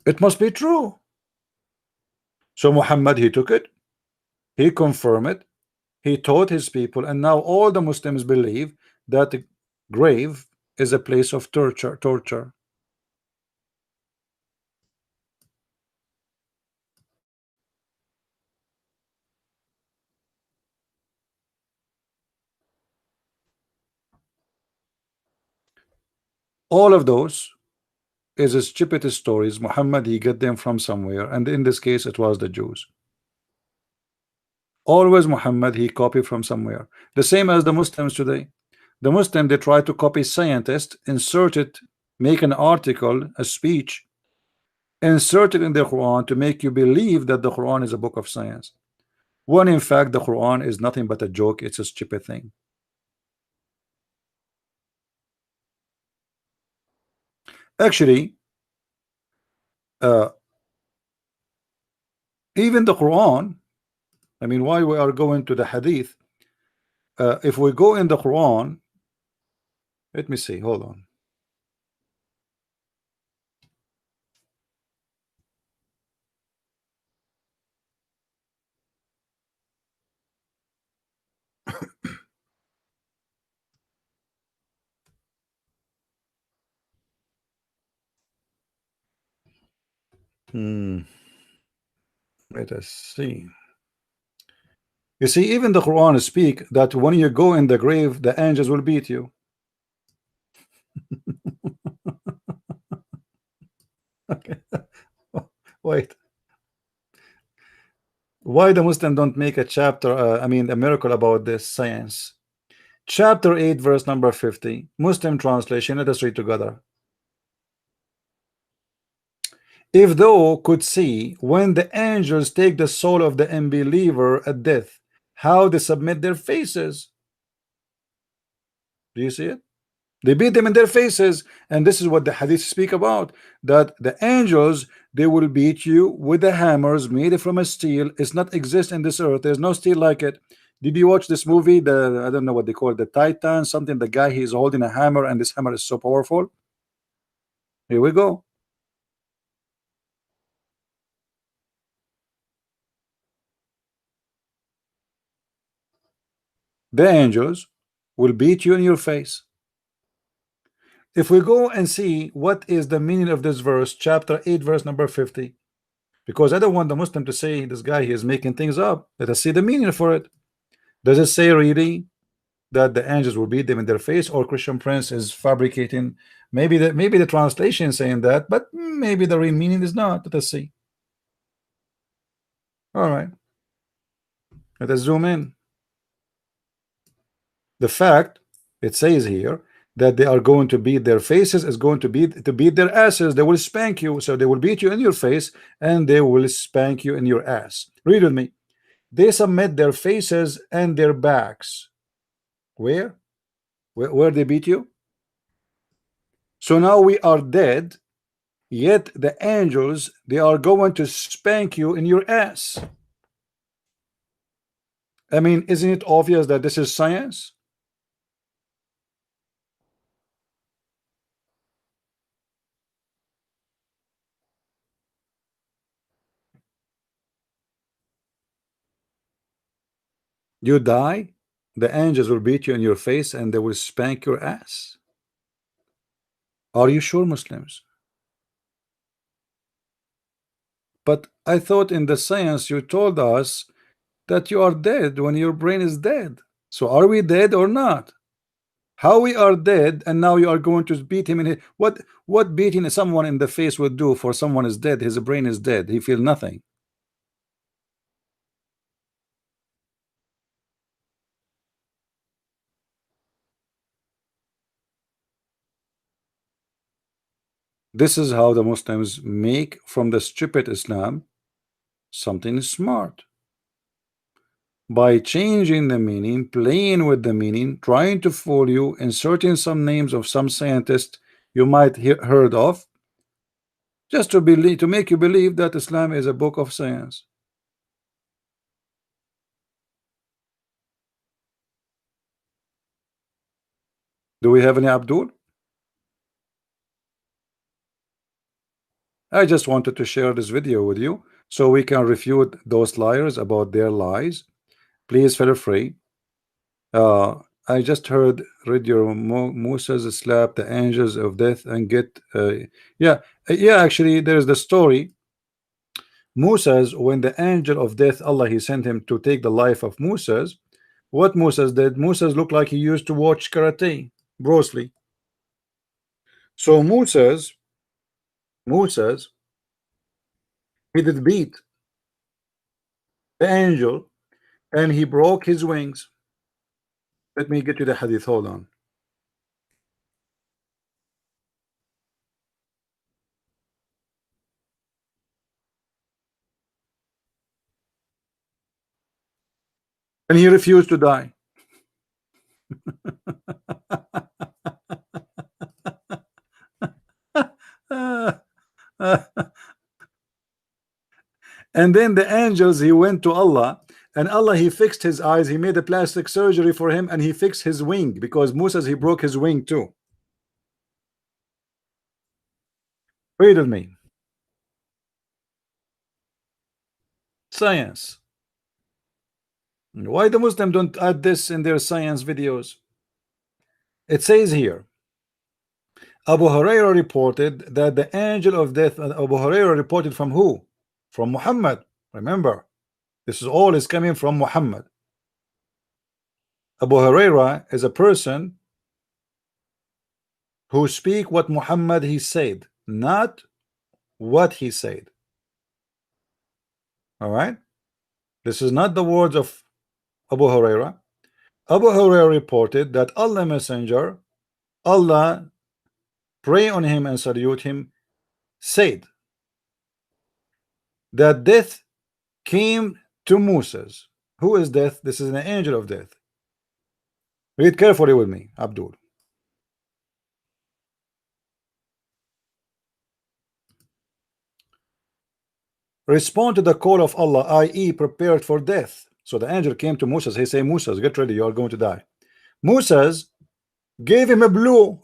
It must be true. So Muhammad, he took it, he confirmed it, he taught his people, and now all the Muslims believe that the grave is a place of torture. All of those is a stupid stories. Muhammad, he get them from somewhere, and in this case it was the Jews. Always Muhammad, he copied from somewhere. The same as the Muslims today. The Muslim, they try to copy scientists, insert it, make an article, a speech, insert it in the Quran to make you believe that the Quran is a book of science, when in fact the Quran is nothing but a joke. It's a stupid thing. Actually, even the Quran, I mean, why we are going to the Hadith? If we go in the Quran, let me see, hold on. Let us see. You see, even the Quran speak that when you go in the grave, the angels will beat you. Okay. Wait. Why the Muslim don't make a chapter, I mean a miracle about this science? Chapter 8 verse number 50, Muslim translation. Let us read together. If thou could see when the angels take the soul of the unbeliever at death, how they submit their faces. Do you see it? They beat them in their faces, and this is what the hadith speak about, that the angels, they will beat you with the hammers made from a steel. It's not exist in this earth. There's no steel like it. Did you watch this movie, the, I don't know what they call it, the Titan something? The guy, he's holding a hammer, and this hammer is so powerful. Here we go. The angels will beat you in your face. If we go and see what is the meaning of this verse, chapter 8 verse number 50, because I don't want the Muslim to say this guy, he is making things up. Let us see the meaning for it. Does it say really that the angels will beat them in their face, or Christian Prince is fabricating? Maybe the translation is saying that, but maybe the real meaning is not. Let us see. All right, let us zoom in. The fact it says here that they are going to beat their faces is going to beat their asses. They will spank you. So they will beat you in your face and they will spank you in your ass. Read with me. They submit their faces and their backs. Where they beat you? So now we are dead, yet the angels, they are going to spank you in your ass. I mean, isn't it obvious that this is science? You die, the angels will beat you in your face and they will spank your ass. Are you sure, Muslims? But I thought in the science you told us that you are dead when your brain is dead. So are we dead or not? How we are dead and now you are going to beat him in his, what beating someone in the face would do for someone is dead? His brain is dead. He feel nothing. This is how the Muslims make from the stupid Islam something smart. By changing the meaning, playing with the meaning, trying to fool you, inserting some names of some scientists you might heard of, just to believe, to make you believe that Islam is a book of science. Do we have any Abdul? I just wanted to share this video with you so we can refute those liars about their lies. Please feel free. I just read your Moses slap the angels of death and get yeah, actually there's the story. Moses, when the angel of death, Allah, he sent him to take the life of Moses. What Moses did, Moses looked like he used to watch karate, Bruce Lee. So Moses, he did beat the angel and he broke his wings. Let me get you the hadith, hold on. And he refused to die. And then the angels, he went to Allah, and Allah, he fixed his eyes, he made a plastic surgery for him, and he fixed his wing, because Moses, he broke his wing too. Read with me. Science. Why the Muslim don't add this in their science videos? It says here, Abu Hurairah reported that the angel of death, Abu Hurairah reported from who? From Muhammad. Remember, this is all is coming from Muhammad. Abu Hurairah is a person who speak what Muhammad he said, not what he said. All right, this is not the words of Abu Hurairah. Abu Hurairah reported that Allah Messenger, Allah pray on him and salute him, said that death came to Moses. Who is death? This is an angel of death. Read carefully with me, Abdul. Respond to the call of Allah, i.e. prepared for death. So the angel came to Moses. He said, Moses, get ready, you are going to die. Moses gave him a blow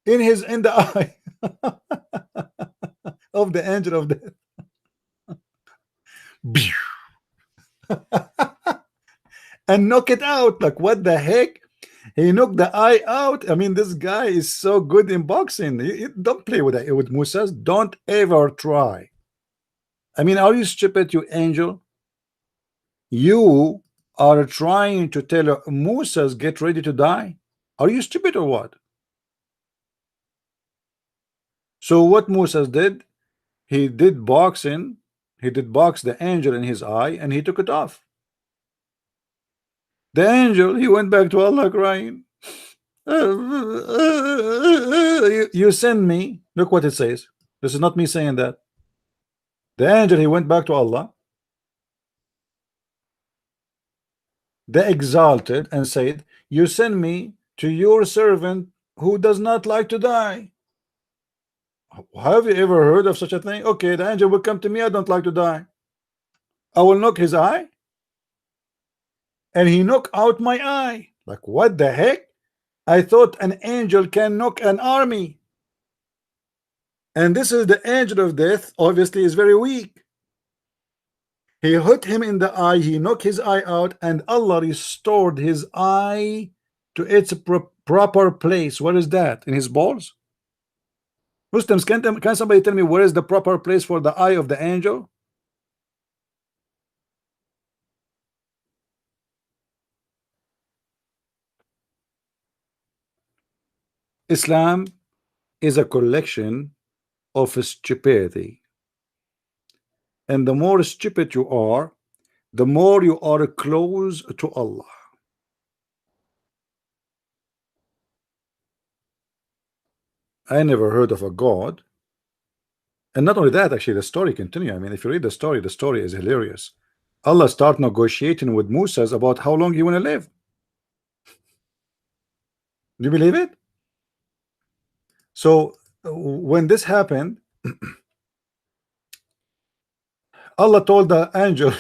in the eye of the angel of death. And knock it out. Like, what the heck? He knocked the eye out. I mean, this guy is so good in boxing. Don't play with Moses. Don't ever try. I mean, are you stupid, you angel? You are trying to tell Moses, get ready to die. Are you stupid or what? So what Moses did, he did boxing. He did box the angel in his eye, and he took it off. The angel, he went back to Allah crying. You send me. Look what it says. This is not me saying that. The angel, he went back to Allah, the exalted, and said, you send me to your servant who does not like to die. Have you ever heard of such a thing? Okay, the angel will come to me. I don't like to die. I will knock his eye, and he knock out my eye. Like, what the heck? I thought an angel can knock an army, and this is the angel of death. Obviously, is very weak. He hit him in the eye. He knocked his eye out, and Allah restored his eye to its proper place. What is that? In his balls? Muslims, can somebody tell me where is the proper place for the eye of the angel? Islam is a collection of stupidity, and the more stupid you are, the more you are close to Allah. I never heard of a God. And not only that, actually, the story continue. I mean, if you read the story is hilarious. Allah start negotiating with Musa about how long you want to live. Do you believe it? So when this happened, Allah told the angel,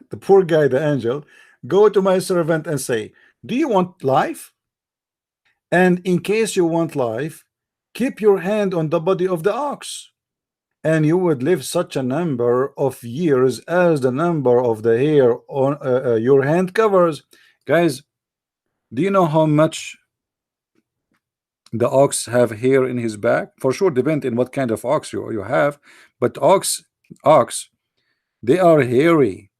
the poor guy, the angel, go to my servant and say, do you want life? And in case you want life, keep your hand on the body of the ox, and you would live such a number of years as the number of the hair on your hand covers. Guys, do you know how much the ox have hair in his back? For sure, depend on what kind of ox you have, but ox, they are hairy,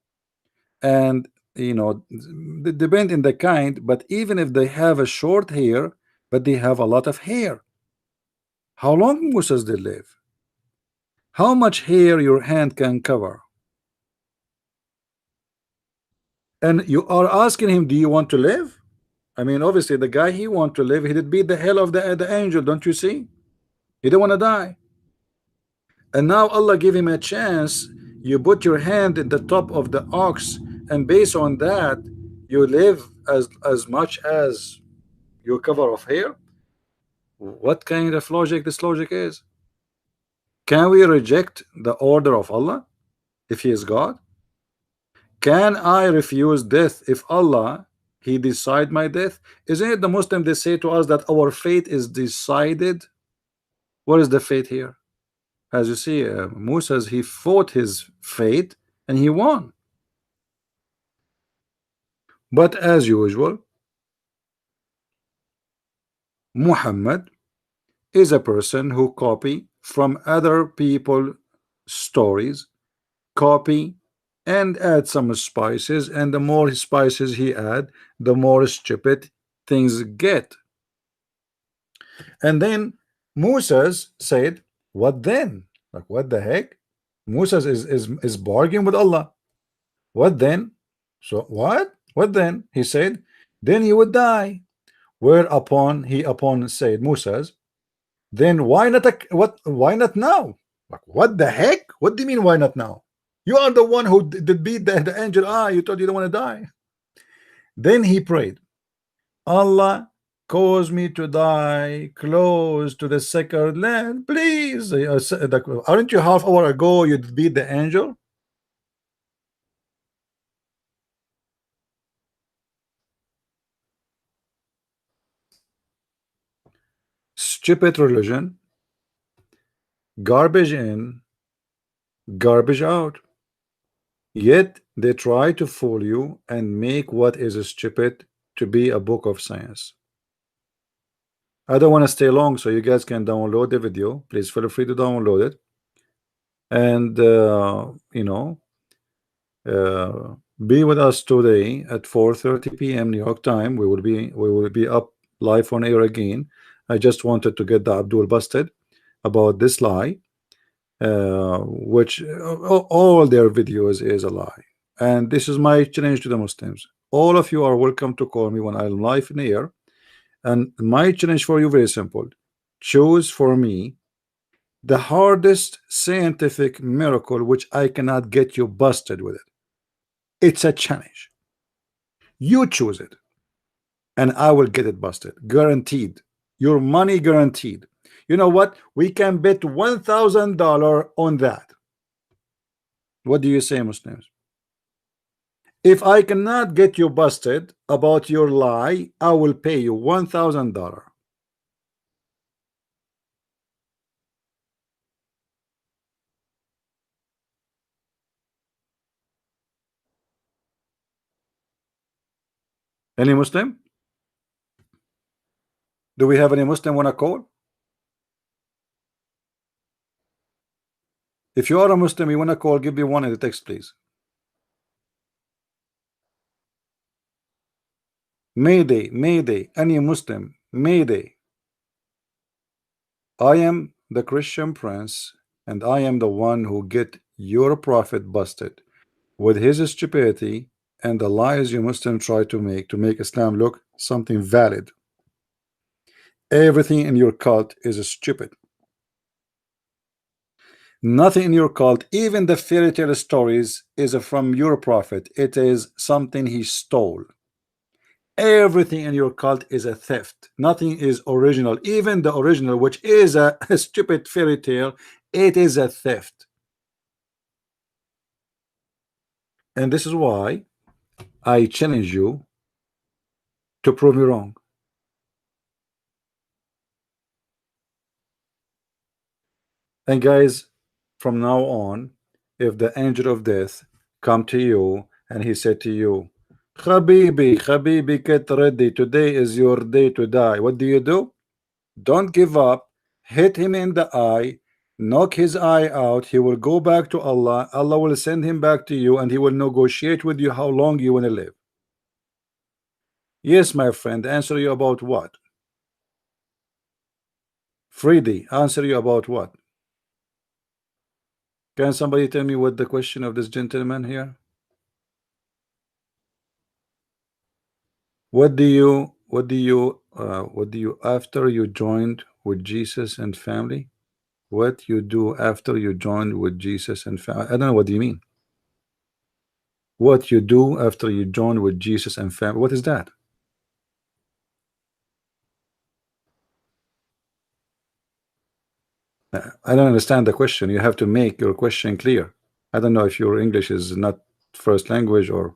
and you know, they depend in the kind. But even if they have a short hair, but they have a lot of hair. How long Musas they live? How much hair your hand can cover? And you are asking him, do you want to live? I mean, obviously the guy, he want to live. He did beat the hell of the angel, don't you see? He don't want to die. And now Allah give him a chance. You put your hand in the top of the ox, and based on that, you live as much as your cover of hair. What kind of logic this logic is? Can we reject the order of Allah if he is God? Can I refuse death if Allah he decide my death? Isn't it the Muslim they say to us that our fate is decided? What is the fate here? As you see, Musa, he fought his fate and he won. But as usual, Muhammad is a person who copy from other people stories, copy and add some spices, and the more spices he add, the more stupid things get. And then Moses said, what then? Like, what the heck? Moses is bargaining with Allah. What then? So what then? He said, then he would die. Whereupon he said, Moses, then why not why not now? Like, what the heck? What do you mean why not now? You are the one who did beat the angel. You told you don't want to die. Then he prayed, Allah, cause me to die close to the sacred land, please. Aren't you half hour ago you beat the angel? Stupid religion, garbage in, garbage out. Yet they try to fool you and make what is stupid to be a book of science. I don't want to stay long, so you guys can download the video. Please feel free to download it. And you know, be with us today at 4:30 p.m. New York time. We will be up live on air again. I just wanted to get the Abdul busted about this lie, which all their videos is a lie. And this is my challenge to the Muslims. All of you are welcome to call me when I'm live in the air. And my challenge for you, very simple. Choose for me the hardest scientific miracle which I cannot get you busted with it. It's a challenge. You choose it, and I will get it busted. Guaranteed. Your money guaranteed. You know what? We can bet $1,000 on that. What do you say, Muslims? If I cannot get you busted about your lie, I will pay you $1,000. Any Muslim? Do we have any Muslim want to call? If you are a Muslim, you want to call, give me one in the text, please. Mayday, Mayday, any Muslim, Mayday. I am the Christian prince, and I am the one who get your prophet busted with his stupidity and the lies you Muslims try to make Islam look something valid. Everything in your cult is stupid. Nothing in your cult, even the fairy tale stories, is from your prophet. It is something he stole. Everything in your cult is a theft. Nothing is original. Even the original, which is a stupid fairy tale, it is a theft. And this is why I challenge you to prove me wrong. And guys, from now on, if the angel of death come to you and he said to you, Habibi, get ready, today is your day to die, what do? Don't give up, hit him in the eye, knock his eye out, he will go back to Allah, Allah will send him back to you, and he will negotiate with you how long you want to live. Yes, my friend, answer you about what? Freedy, answer you about what? Can somebody tell me what the question of this gentleman here? What do you after you joined with Jesus and family? What you do after you joined with Jesus and family? I don't know, what do you mean? What you do after you join with Jesus and family? What is that? I don't understand the question. You have to make your question clear. I don't know if your English is not first language or.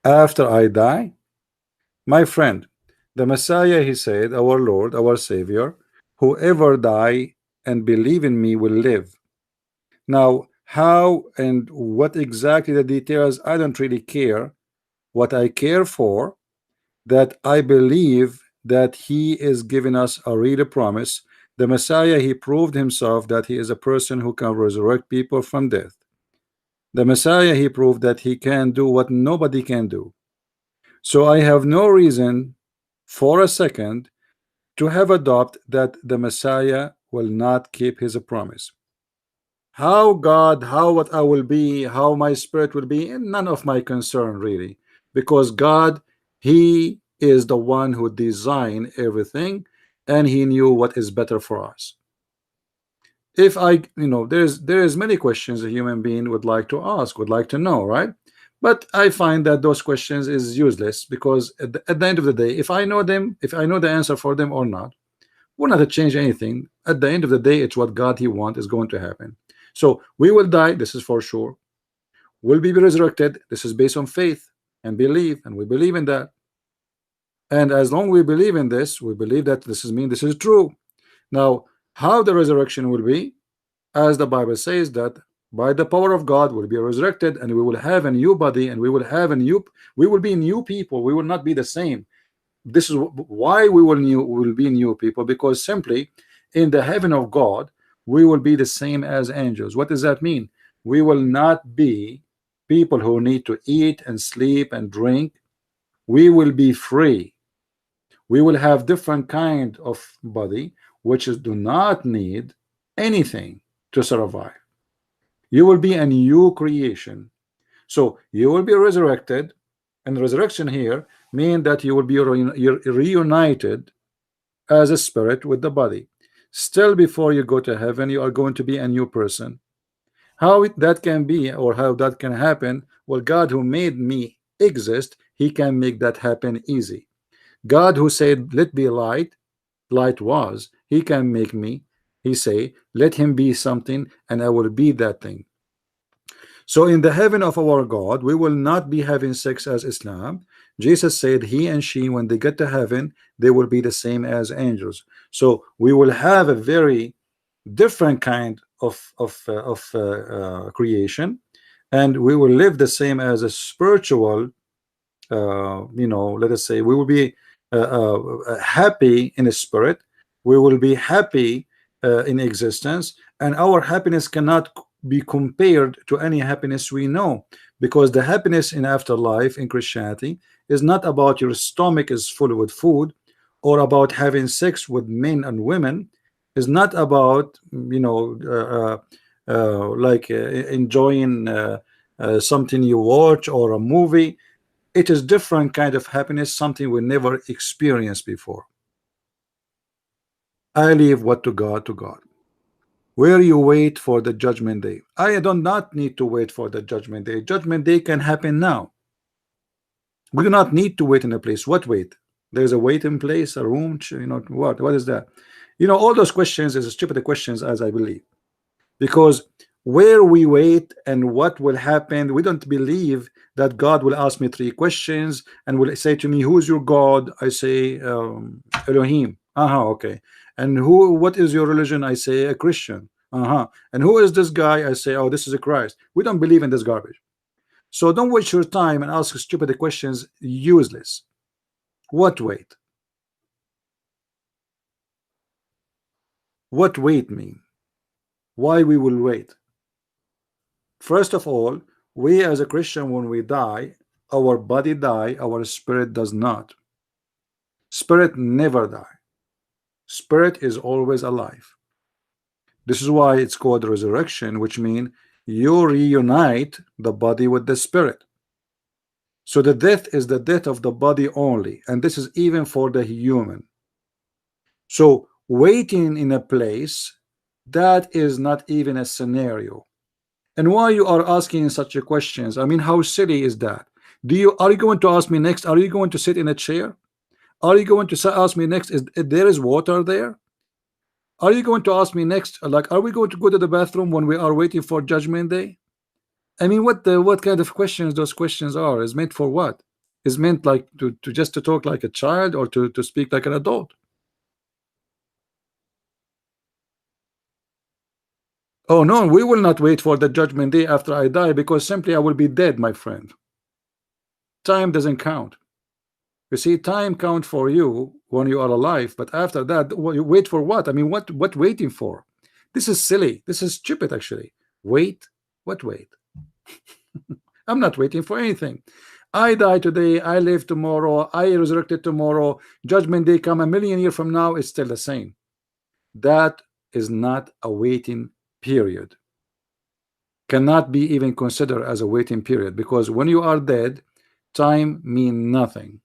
After I die, my friend, the Messiah, he said, our Lord, our Savior, whoever die and believe in me will live. Now, how and what exactly the details, I don't really care. What I care for, that I believe that he is giving us a real promise. The Messiah, he proved himself that he is a person who can resurrect people from death. The Messiah, he proved that he can do what nobody can do. So I have no reason for a second to have a doubt that the Messiah will not keep his promise. How God, how what I will be, how my spirit will be, and none of my concern really, because God, he is the one who designed everything, and he knew what is better for us. If I, there's many questions a human being would like to ask, would like to know, right? But I find that those questions is useless, because at the end of the day, if I know them, if I know the answer for them or not, will not change anything. At the end of the day, it's what God he wants is going to happen. So we will die, this is for sure. Will be resurrected, this is based on faith and belief, and we believe in that. And as long we believe in this, we believe that this is true. Now, how the resurrection will be, as the Bible says, that by the power of God will be resurrected, and we will have a new body, and we will be new people. We will not be the same. This is why we will be new people, because simply in the heaven of God we will be the same as angels. What does that mean? We will not be people who need to eat and sleep and drink. We will be free. We will have different kind of body which do not need anything to survive. You will be a new creation. So you will be resurrected, and resurrection here mean that you will be reunited as a spirit with the body. Still, before you go to heaven, you are going to be a new person. How that can be, or how that can happen? Well, God who made me exist, He can make that happen easy. God who said let be light, light was. He can make me. He say let him be something and I will be that thing. So in the heaven of our God, we will not be having sex as Islam. Jesus said he and she, when they get to heaven, they will be the same as angels. So we will have a very different kind of creation, and we will live the same as a spiritual, let us say we will be happy in a spirit. We will be happy in existence, and our happiness cannot be compared to any happiness we know, because the happiness in afterlife in Christianity is not about your stomach is full with food, or about having sex with men and women. Is not about enjoying something you watch or a movie. It is different kind of happiness, something we never experienced before. I leave what to God, to God. Where you wait for the judgment day. I do not need to wait for the judgment day. Judgment day can happen now. We do not need to wait in a place. What wait? There's a waiting place, a room, what is that? All those questions is stupid questions, as I believe, because where we wait and what will happen, we don't believe that God will ask me 3 questions and will say to me, who's your God? I say Elohim. Okay. And what is your religion? I say a Christian. And who is this guy? I say, oh, this is a Christ. We don't believe in this garbage. So don't waste your time and ask stupid questions. Useless. What wait? What wait mean? Why we will wait? First of all, we as a Christian, when we die, our body die, our spirit does not. Spirit never die. Spirit is always alive. This is why it's called resurrection, which means you reunite the body with the spirit. So the death is the death of the body only, and this is even for the human. So waiting in a place, that is not even a scenario. And why you are asking such a questions? I mean, how silly is that? Are you going to ask me next? Are you going to sit in a chair? Are you going to ask me next? Is there is water there? Are you going to ask me next? Like, are we going to go to the bathroom when we are waiting for Judgment Day? I mean, what kind of questions those questions are? Is meant for what? Is meant like to just to talk like a child, or to speak like an adult? Oh no, we will not wait for the Judgment Day after I die, because simply I will be dead, my friend. Time doesn't count. You see, time count for you when you are alive, but after that, you wait for what? I mean, what waiting for? This is silly. This is stupid, actually. Wait? What wait? I'm not waiting for anything. I die today, I live tomorrow, I resurrected tomorrow. Judgment Day come a million years from now, it's still the same. That is not a waiting period. Cannot be even considered as a waiting period, because when you are dead, time mean nothing.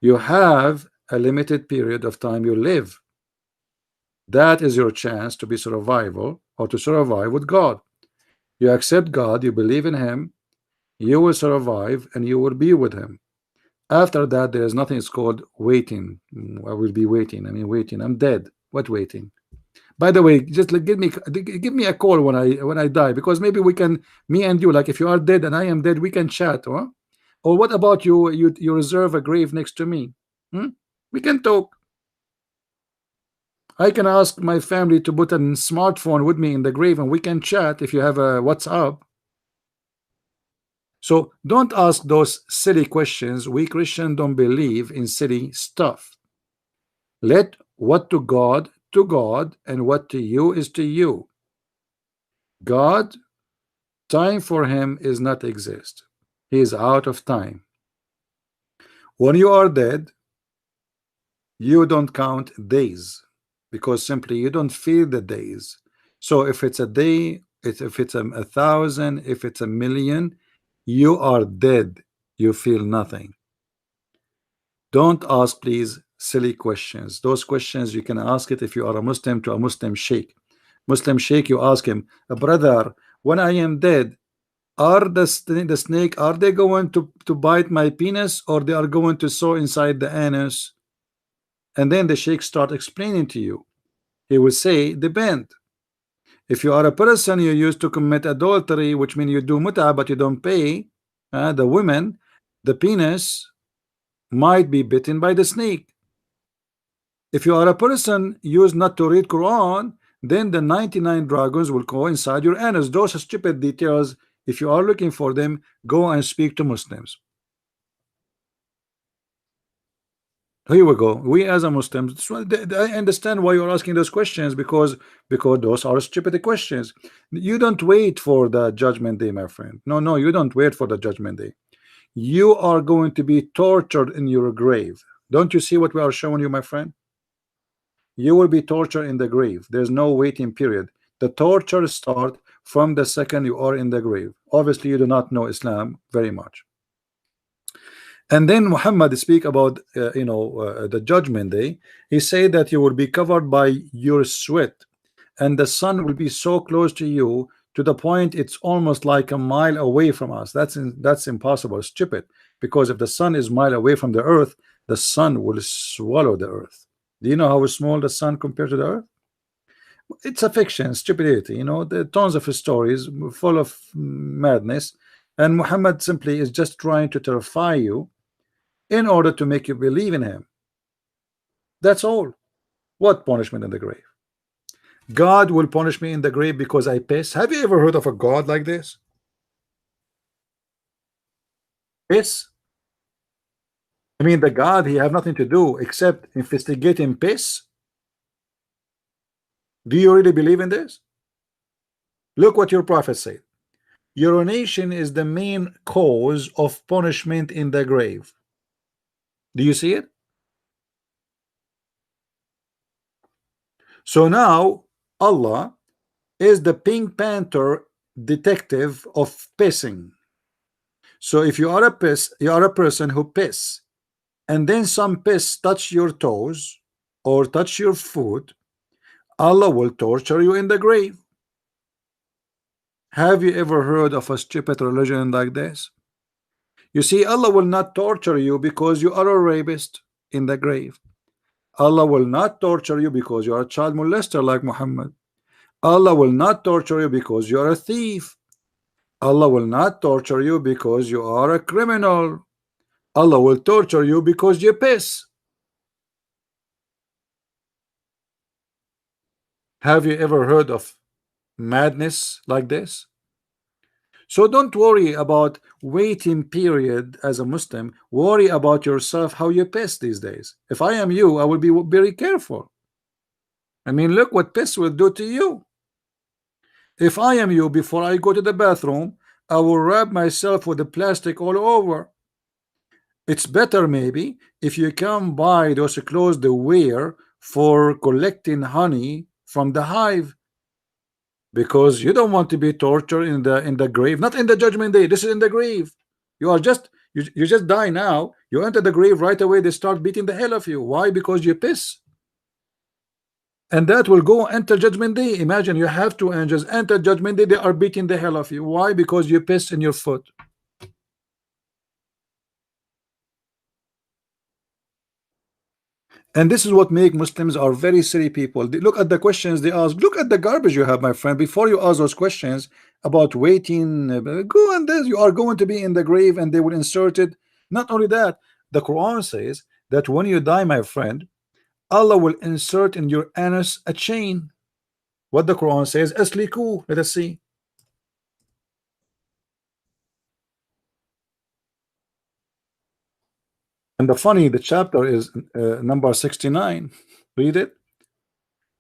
You have a limited period of time you live. That is your chance to be survival, or to survive with God. You accept God, you believe in him, you will survive and you will be with him. After that, there is nothing. It's called waiting. I will be waiting. I mean, waiting. I'm dead. What waiting? By the way, just like, give me a call when I die, because maybe we can, me and you, like if you are dead and I am dead, we can chat, huh? Or what about you? You reserve a grave next to me. We can talk. I can ask my family to put a smartphone with me in the grave, and we can chat if you have a WhatsApp. So don't ask those silly questions. We Christians don't believe in silly stuff. Let what to God, and what to you is to you. God, time for him is not exist. He is out of time. When you are dead, you don't count days, because simply you don't feel the days. So if it's a day, if it's 1,000, if it's 1,000,000, you are dead. You feel nothing. Don't ask, please, silly questions. Those questions you can ask it if you are a Muslim to a Muslim sheikh. Muslim sheikh, you ask him, brother, when I am dead, Are the snake, are they going to bite my penis, or they are going to sow inside the anus? And then the sheikh start explaining to you. He will say, depend. If you are a person you used to commit adultery, which means you do muta but you don't pay the women, the penis might be bitten by the snake. If you are a person used not to read Quran, then the 99 dragons will go inside your anus. Those stupid details, if you are looking for them, go and speak to Muslims. Here we go. We as a Muslims, I understand why you're asking those questions, because those are stupid questions. You don't wait for the judgment day, my friend. No, you don't wait for the judgment day. You are going to be tortured in your grave. Don't you see what we are showing you, my friend? You will be tortured in the grave. There's no waiting period. The torture start from the second you are in the grave. Obviously you do not know Islam very much. And then Muhammad speak about the judgment day. He said that you will be covered by your sweat, and the sun will be so close to you to the point it's almost like a mile away from us. That's impossible, stupid, because if the sun is a mile away from the earth, the sun will swallow the earth. Do you know how small the sun compared to the earth? It's a fiction, stupidity. There are tons of stories full of madness, and Muhammad simply is just trying to terrify you in order to make you believe in him. That's all. What punishment in the grave? God will punish me in the grave because I piss? Have you ever heard of a God like this? Piss? I mean, the God, he have nothing to do except investigating piss? Do you really believe in this? Look what your prophet said. Urination is the main cause of punishment in the grave. Do you see it? So now Allah is the Pink Panther detective of pissing. So if you are a person who piss, and then some piss touch your toes or touch your foot, Allah will torture you in the grave. Have you ever heard of a stupid religion like this? You see, Allah will not torture you because you are a rapist in the grave. Allah will not torture you because you are a child molester like Muhammad. Allah will not torture you because you are a thief. Allah will not torture you because you are a criminal. Allah will torture you because you piss. Have you ever heard of madness like this? So don't worry about waiting period as a Muslim. Worry about yourself, how you piss these days. If I am you, I will be very careful. I mean, look what piss will do to you. If I am you, before I go to the bathroom, I will wrap myself with the plastic all over. It's better maybe if you can buy those clothes they wear for collecting honey from the hive, because you don't want to be tortured in the grave. Not in the judgment day. This is in the grave. You are just you just die now. You enter the grave right away. They start beating the hell of you. Why? Because you piss. And that will go enter judgment day. Imagine you have two angels enter judgment day. They are beating the hell of you. Why? Because you piss in your foot. And this is what make Muslims are very silly people. They look at the questions they ask. Look at the garbage you have, my friend. Before you ask those questions about waiting, go and this, you are going to be in the grave and they will insert it. Not only that, the Quran says that when you die, my friend, Allah will insert in your anus a chain. What the Quran says, asliku. Let us see. And the chapter is number 69. Read it.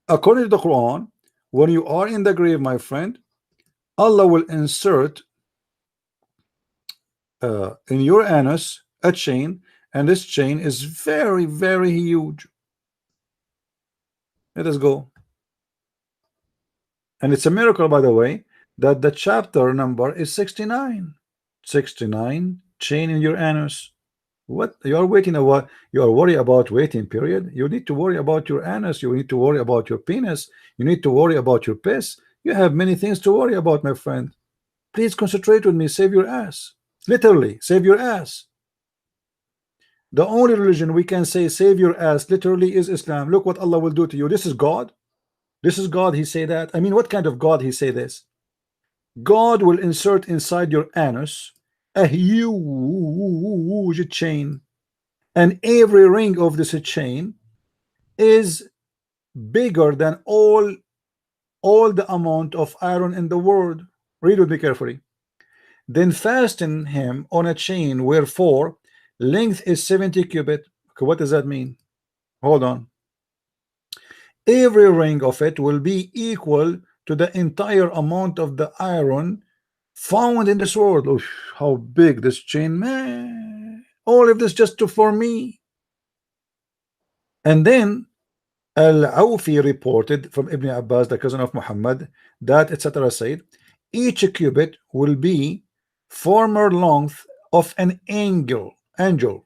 According to the Quran, when you are in the grave, my friend, Allah will insert in your anus a chain, and this chain is very, very huge. Let us go. And it's a miracle, by the way, that the chapter number is 69. 69, chain in your anus. What you are waiting about? You are worried about waiting period. You need to worry about your anus. You need to worry about your penis. You need to worry about your piss. You have many things to worry about, my friend. Please concentrate with me. Save your ass. Literally, save your ass. The only religion we can say save your ass literally is Islam. Look what Allah will do to you. This is God. This is God. He say that. I mean, what kind of God he say this? God will insert inside your anus a huge chain, and every ring of this chain is bigger than all the amount of iron in the world. Read with me carefully. Then fasten him on a chain wherefore length is 70 cubit. Okay, what does that mean? Hold on. Every ring of it will be equal to the entire amount of the iron found in this world. Oof, how big this chain, man. All of this just for me. And then Al-Awfi reported from Ibn Abbas, the cousin of Muhammad, that etc. said, each cubit will be former length of an angel. Ibn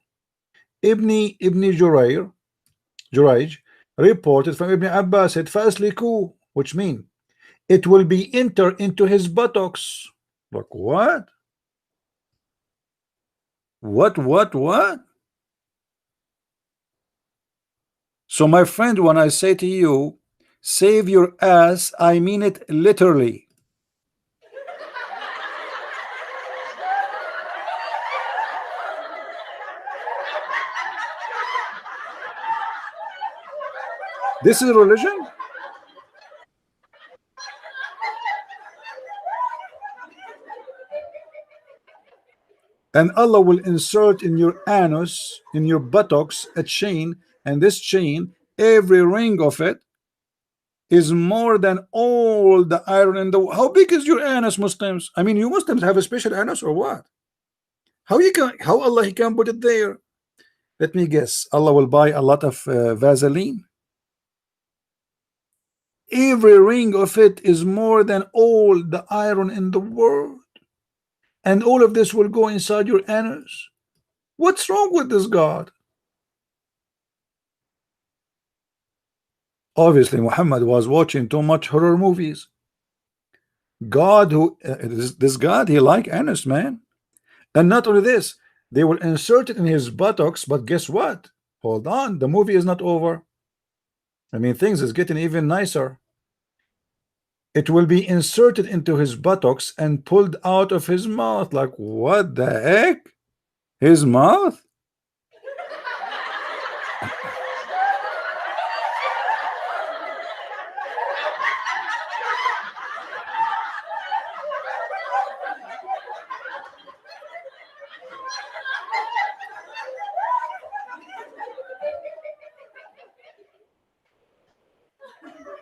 Jurayj reported from Ibn Abbas, said Fasliku, which mean it will be enter into his buttocks. Like what? What? So my friend, when I say to you, save your ass, I mean it literally. This is religion? And Allah will insert in your anus, in your buttocks, a chain, and this chain, every ring of it is more than all the iron in the. How big is your anus, Muslims? I mean, you Muslims have a special anus or what? How Allah he can put it there? Let me guess. Allah will buy a lot of Vaseline. Every ring of it is more than all the iron in the world, and all of this will go inside your anus. What's wrong with this God? Obviously Muhammad was watching too much horror movies. God who this God, he like anus, man. And not only this, they will insert it in his buttocks, but guess what? Hold on, the movie is not over. I mean, things is getting even nicer. It will be inserted into his buttocks and pulled out of his mouth. Like what the heck? His mouth?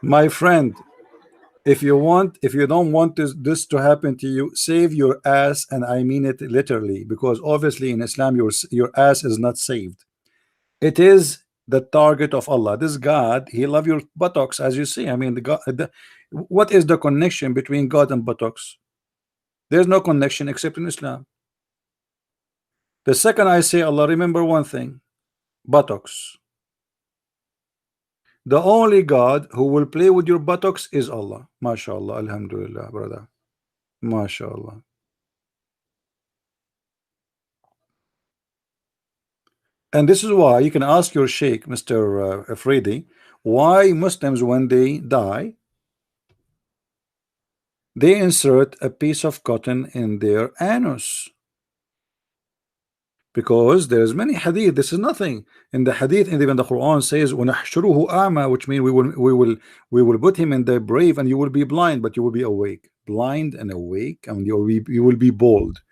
My friend, if you don't want this to happen to you, save your ass, and I mean it literally, because obviously in Islam your ass is not saved. It is the target of Allah. This God, he love your buttocks, as you see. I mean, what is the connection between God and buttocks? There's no connection except in Islam. The second I say Allah, remember one thing: buttocks. The only God who will play with your buttocks is Allah. MashaAllah, Alhamdulillah, brother. MashaAllah. And this is why you can ask your Sheikh, Mr. Afridi, why Muslims, when they die, they insert a piece of cotton in their anus. Because there's many hadith. This is nothing in the hadith, and even the Quran says وَنَحْشُرُهُ أَعْمَى, which means we will put him in the grave and you will be blind, but you will be awake. Blind and awake, and you will be bald.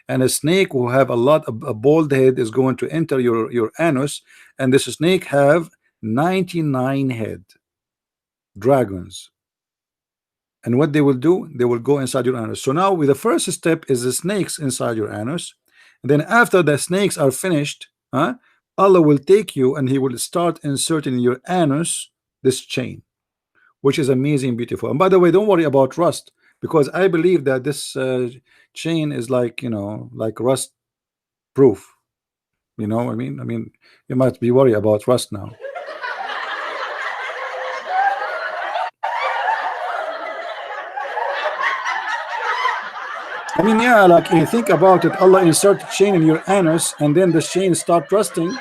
And a snake who have a bald head is going to enter your anus, and this snake have 99 head dragons. And what they will do, they will go inside your anus. So now with the first step is the snakes inside your anus. And then after the snakes are finished, Allah will take you and he will start inserting in your anus this chain, which is amazing, beautiful. And by the way, don't worry about rust, because I believe that this chain is like, like rust proof. You know what I mean? I mean, you might be worried about rust now. I mean, yeah, like you think about it, Allah insert a chain in your anus and then the chain start rusting.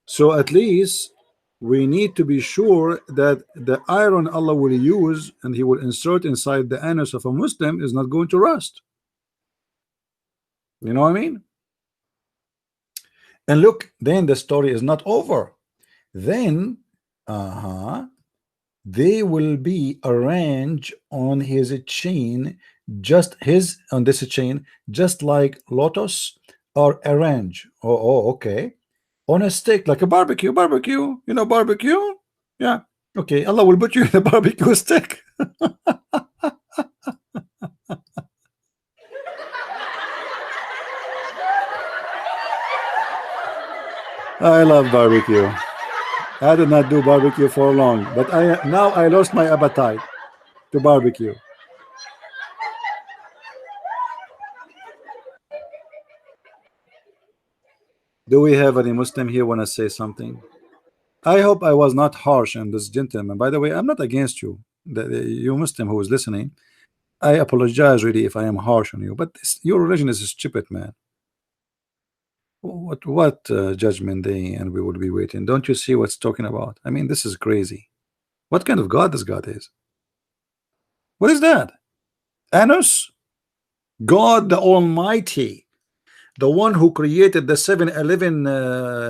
So at least we need to be sure that the iron Allah will use and He will insert inside the anus of a Muslim is not going to rust. You know what I mean? And look, then the story is not over. Then, they will be arranged on his chain, just his on this chain, just like lotus are arranged. Oh, okay. On a stick, like a barbecue, you know, barbecue. Yeah, okay. Allah will put you in a barbecue stick. I love barbecue. I did not do barbecue for long, but now I lost my appetite to barbecue. Do we have any Muslim here want to say something? I hope I was not harsh on this gentleman. By the way, I'm not against you, you Muslim who is listening. I apologize really if I am harsh on you, but your religion is stupid, man. What judgment day, and we will be waiting. Don't you see what's talking about? I mean, this is crazy. What kind of God this God is? What is that? Anus? God the Almighty, the one who created the 7-Eleven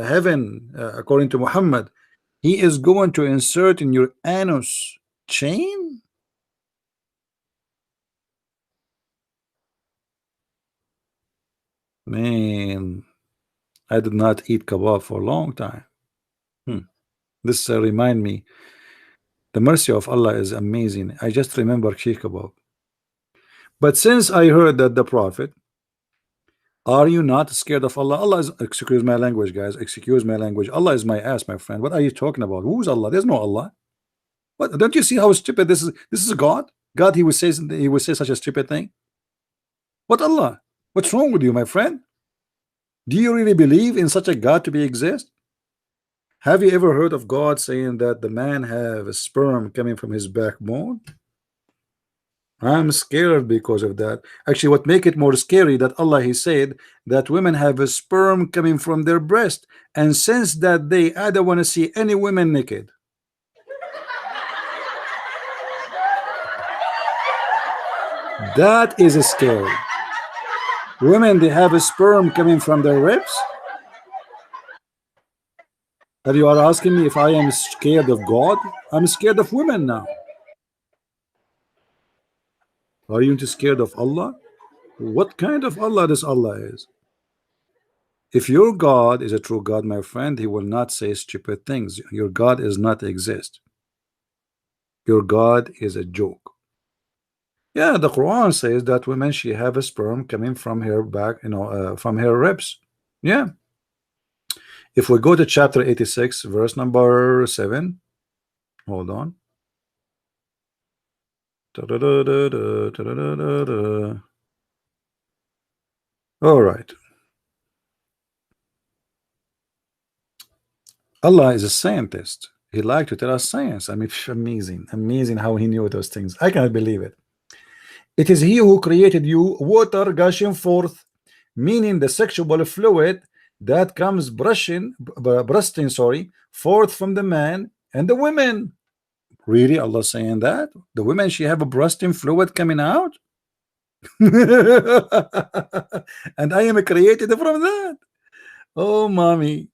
heaven, according to Muhammad, He is going to insert in your anus chain? Man, I did not eat kebab for a long time. This remind me, the mercy of Allah is amazing. I just remember Sheikh kebab. But since I heard that the Prophet, are you not scared of Allah? Allah is, excuse my language, guys, excuse my language. Allah is my ass, my friend. What are you talking about? Who's Allah? There's no Allah. What, don't you see how stupid this is? This is God. God, he would say such a stupid thing. What Allah? What's wrong with you, my friend? Do you really believe in such a God to be exist? Have you ever heard of God saying that the man have a sperm coming from his backbone? I'm scared because of that. Actually, what make it more scary that Allah He said that women have a sperm coming from their breast, and since that day I don't want to see any women naked. That is scary. Women, they have a sperm coming from their ribs. And you are asking me if I am scared of God? I'm scared of women now. Are you scared of Allah? What kind of Allah this Allah is? If your God is a true God, my friend, He will not say stupid things. Your God is not exist. Your God is a joke. Yeah, the Quran says that women, she have a sperm coming from her back, you know, from her ribs. Yeah. If we go to chapter 86, verse number 7, hold on. All right. Allah is a scientist. He liked to tell us science. I mean, amazing how he knew those things. I cannot believe it. It is He who created you, water gushing forth, meaning the sexual fluid that comes bursting, forth from the man and the women. Really, Allah saying that the women, she have a bursting fluid coming out, and I am created from that. Oh, mommy.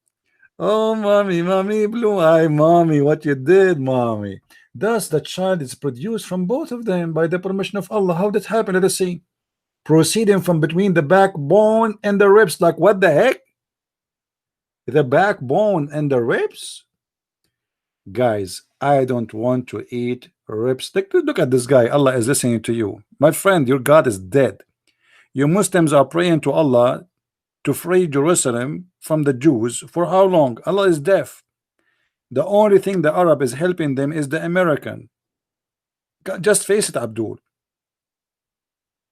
Oh, mommy, blue eye, mommy, what you did, mommy. Thus, the child is produced from both of them by the permission of Allah. How did it happen? Let us see. Proceeding from between the backbone and the ribs. Like, what the heck? The backbone and the ribs? Guys, I don't want to eat ribs. Look at this guy. Allah is listening to you. My friend, your God is dead. You Muslims are praying to Allah to free Jerusalem from the Jews. For how long? Allah is deaf. The only thing the Arab is helping them is the American. Just face it, Abdul.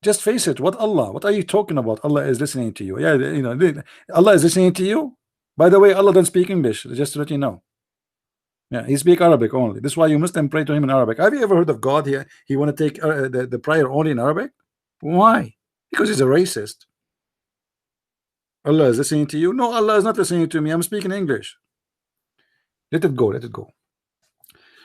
Just face it. What Allah? What are you talking about? Allah is listening to you. Yeah, you know, Allah is listening to you. By the way, Allah don't speak English. Just to let you know. Yeah, he speak Arabic only. This is why you Muslim pray to him in Arabic. Have you ever heard of God here? He want to take the prayer only in Arabic. Why? Because he's a racist. Allah is listening to you. No, Allah is not listening to me. I'm speaking English. Let it go. Let it go.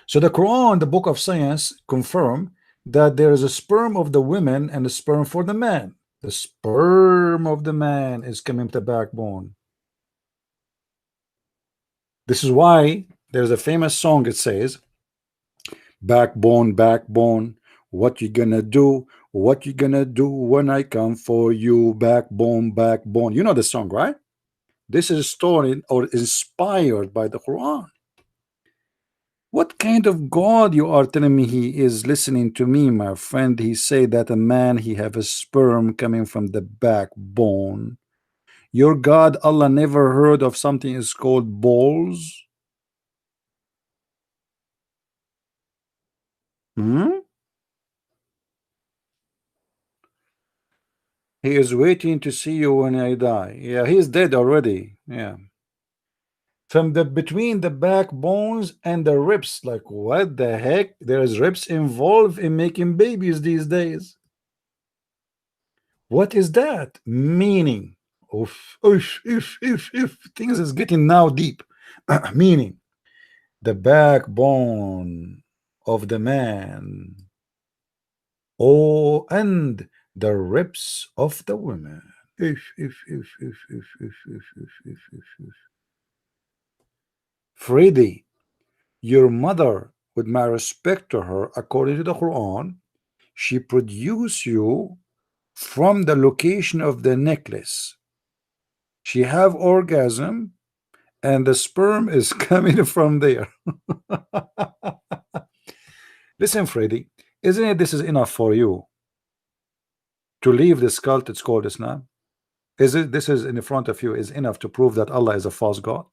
So the Quran, the book of science, confirm that there is a sperm of the women and a sperm for the man. The sperm of the man is coming to the backbone. This is why there's a famous song. It says, "Backbone, backbone, what you gonna do? What you gonna do when I come for you? Backbone, backbone." You know the song, right? This is stolen or inspired by the Quran. What kind of God you are telling me he is listening to me, my friend? He say that a man he have a sperm coming from the backbone. Your God Allah never heard of something is called balls? Hmm? He is waiting to see you when I die. Yeah, he's dead already. Yeah. From the between the backbones and the ribs. Like what the heck? There is ribs involved in making babies these days. What is that? Meaning. Oof, oof, oof, oof, oof. Things is getting now deep. Meaning the backbone of the man. Oh, and the ribs of the women. Freddy, your mother, with my respect to her, according to the Quran, she produced you from the location of the necklace. She have orgasm and the sperm is coming from there. Listen, Freddy, isn't it this is enough for you to leave this cult? It's called Islam. Is it this is in front of you is enough to prove that Allah is a false God?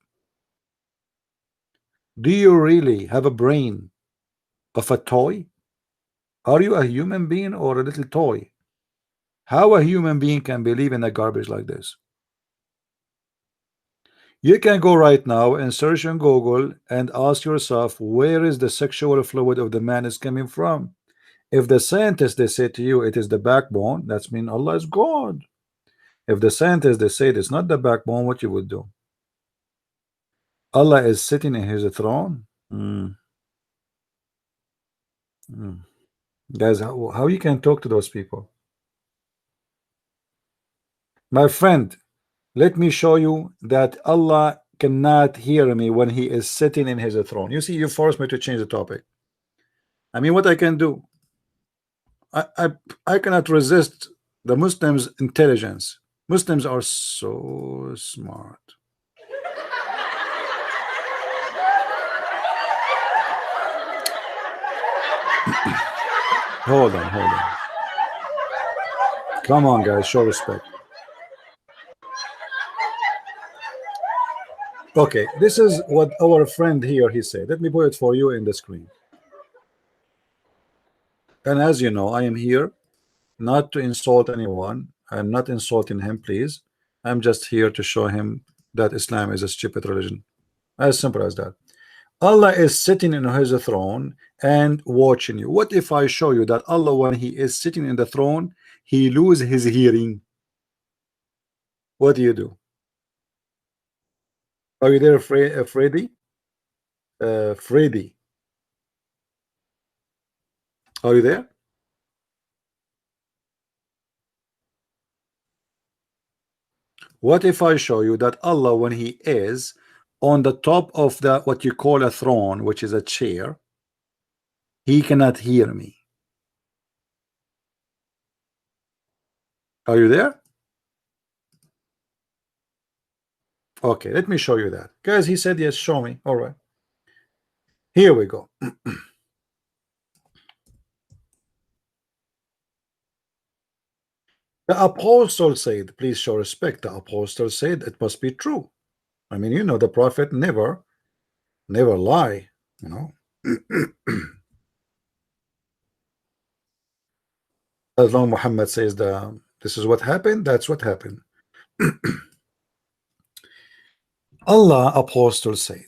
Do you really have a brain of a toy? Are you a human being or a little toy? How a human being can believe in a garbage like this? You can go right now and search on Google and ask yourself, where is the sexual fluid of the man is coming from? If the scientists they say to you it is the backbone, that's mean Allah is God. If the scientists they say it's not the backbone, what you would do? Allah is sitting in his throne. Guys, how you can talk to those people? My friend, let me show you that Allah cannot hear me when he is sitting in his throne. You see, you force me to change the topic. I mean, what I can do? I cannot resist the Muslims' intelligence. Muslims are so smart. Hold on, hold on. Come on, guys, show respect. Okay, this is what our friend here he said. Let me put it for you in the screen. And as you know, I am here not to insult anyone. I'm not insulting him, please. I'm just here to show him that Islam is a stupid religion. As simple as that. Allah is sitting in his throne and watching you. What if I show you that Allah, when he is sitting in the throne, he loses his hearing? What do you do? Are you there, Freddy? Freddy, are you there? What if I show you that Allah, when he is on the top of the what you call a throne, which is a chair, he cannot hear me? Are you there? Okay, let me show you that. Guys, he said yes, show me. All right. Here we go. The apostle said, please show respect. The apostle said it must be true. I mean, you know, the prophet never lie, you know. As long Muhammad says this is what happened, that's what happened. Allah apostle said,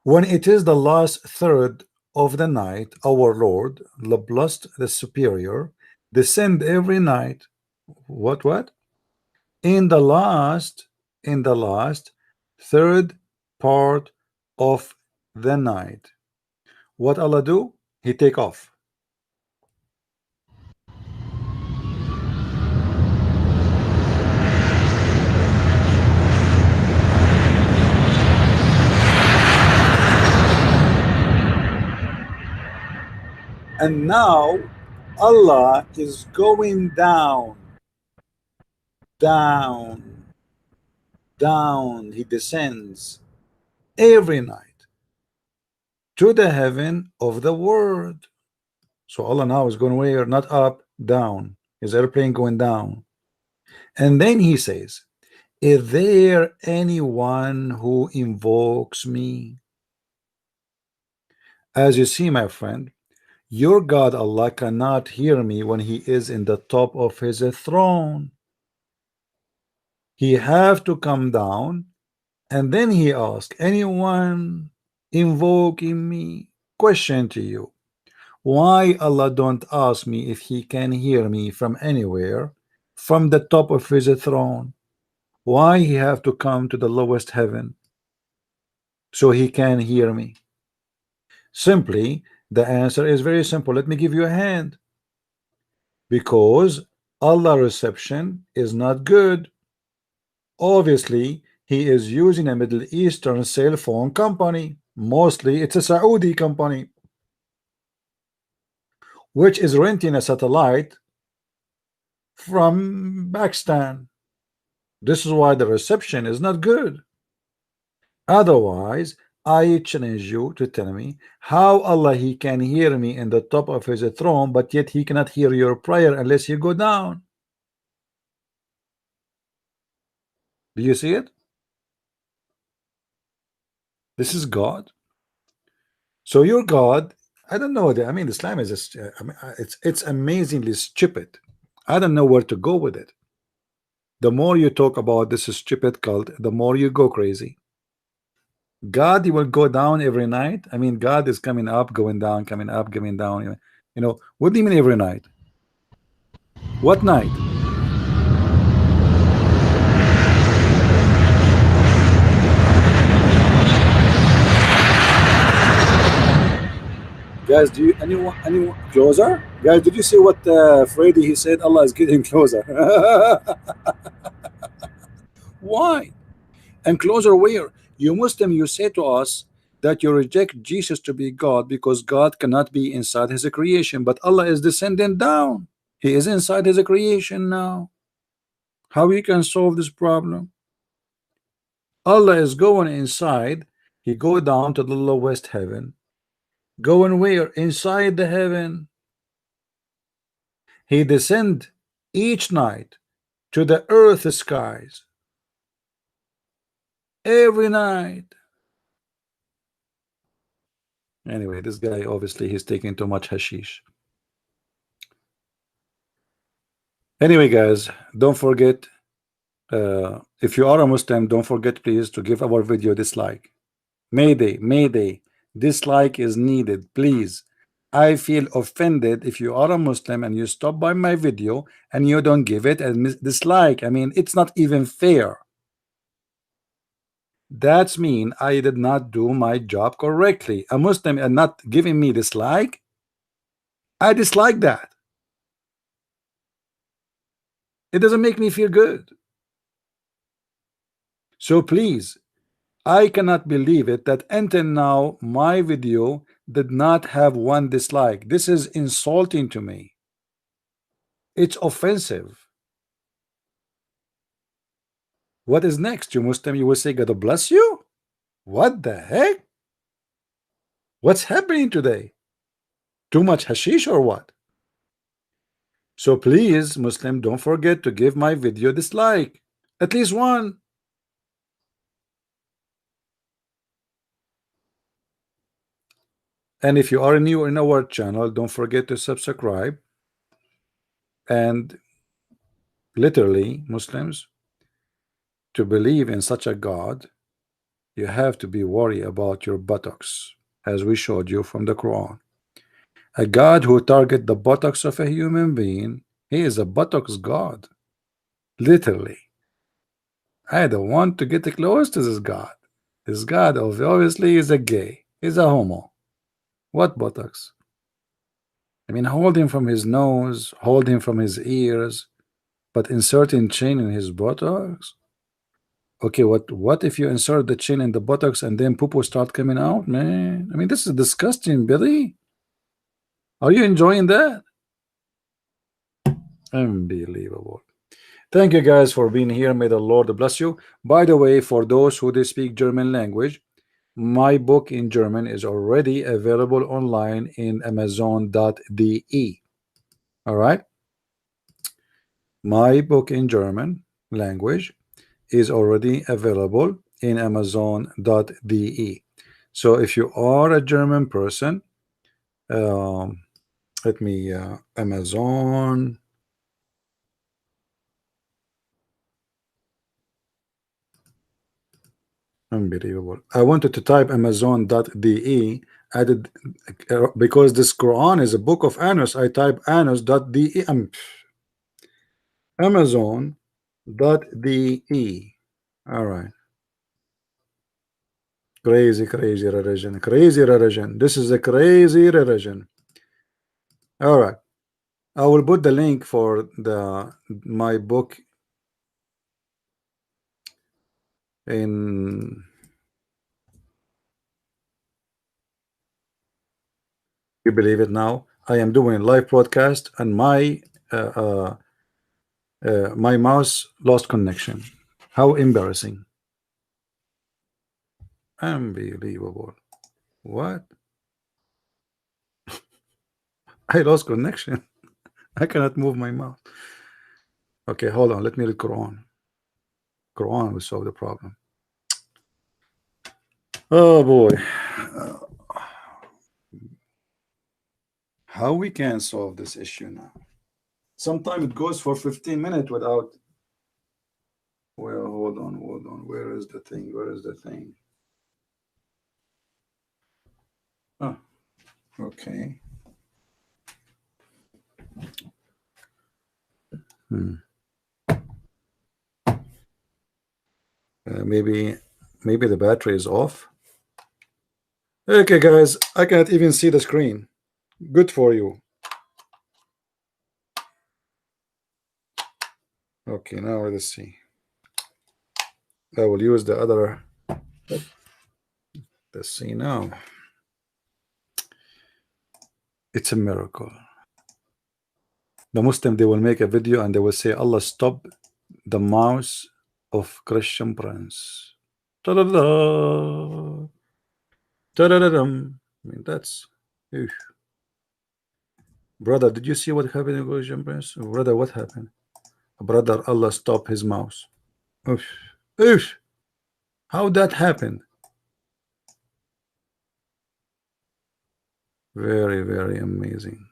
When it is the last third of the night, our Lord, the blessed, the superior, descend every night. What? In the last third part of the night. What Allah do? He take off. And now Allah is going down, down, down. He descends every night to the heaven of the world. So Allah now is going where? Not up, down. His airplane going down. And then he says, is there anyone who invokes me? As you see, my friend, your God Allah cannot hear me when he is in the top of his throne. He have to come down, and then he asks, anyone invoking me? Question to you, why Allah don't ask me if he can hear me from anywhere, from the top of his throne? Why he have to come to the lowest heaven so he can hear me? Simply, the answer is very simple. Let me give you a hand. Because Allah reception is not good. Obviously, he is using a Middle Eastern cell phone company. Mostly, it's a Saudi company, which is renting a satellite from Pakistan. This is why the reception is not good. Otherwise, I challenge you to tell me how Allah he can hear me in the top of his throne, but yet he cannot hear your prayer unless you go down. Do you see it? This is God. So your God, I don't know. I mean, Islam is just, I mean, it's amazingly stupid. I don't know where to go with it. The more you talk about this stupid cult, the more you go crazy. God, he will go down every night. I mean, God is coming up, going down, coming up, coming down. You know, what do you mean every night? What night? Guys, do you anyone closer? Guys, did you see what Freddy he said? Allah is getting closer. Why? And closer where? You Muslim, you say to us that you reject Jesus to be God because God cannot be inside his creation, but Allah is descending down. He is inside his creation now. How we can solve this problem? Allah is going inside. He go down to the lowest heaven. Going where? Inside the heaven. He descend each night to the earth skies. Every night. Anyway, this guy obviously he's taking too much hashish. Anyway, guys, don't forget, if you are a Muslim, don't forget please to give our video dislike. Mayday, mayday, dislike is needed, please. I feel offended if you are a Muslim and you stop by my video and you don't give it a dislike. I mean, it's not even fair. That's mean I did not do my job correctly. A Muslim and not giving me dislike, I dislike that. It doesn't make me feel good. So please, I cannot believe it that until now my video did not have one dislike. This is insulting to me. It's offensive. What is next? You Muslim, you will say God bless you? What the heck? What's happening today? Too much hashish or what? So please, Muslim, don't forget to give my video dislike. At least one. And if you are new in our channel, don't forget to subscribe. And literally, Muslims, to believe in such a God you have to be worried about your buttocks, as we showed you from the Quran. A God who target the buttocks of a human being, he is a buttocks God. Literally. I don't want to get close to this God. This God obviously is a gay. He's a homo. What buttocks? I mean, hold him from his nose, hold him from his ears, but inserting chain in his buttocks? Okay, what if you insert the chain in the buttocks and then poo-poo start coming out, man? I mean, this is disgusting, Billy. Are you enjoying that? Unbelievable. Thank you guys for being here. May the Lord bless you. By the way, for those who speak German language, my book in German is already available online in Amazon.de. All right. My book in German language is already available in Amazon.de. So if you are a German person, let me Amazon. Unbelievable. I wanted to type Amazon.de, added because this Quran is a book of Anos. I type Anos.de. Amazon.de. All right. Crazy religion. Crazy religion. This is a crazy religion. All right. I will put the link for my book in. You believe it now? I am doing a live broadcast and my my mouse lost connection. How embarrassing. Unbelievable. What? I lost connection. I cannot move my mouse. Okay, hold on. Let me read Quran. Quran will solve the problem. Oh boy. How we can solve this issue now? Sometimes it goes for 15 minutes without. Well, hold on. Where is the thing? Where is the thing? Oh, okay. Maybe the battery is off. Okay, guys, I can't even see the screen. Good for you. Okay, now let's see. I will use the other. Let's see now. It's a miracle. The Muslim, they will make a video and they will say, Allah stop the mouse of Christian Prince. Ta-da-da. Ta-da-da-dum. I mean, that's. Eesh. Brother, did you see what happened in Christian Prince? Brother, what happened? Brother, Allah stop his mouse. Oof. Oof. How that happened? Very amazing.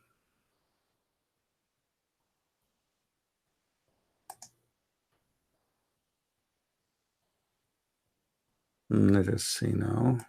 Let us see now.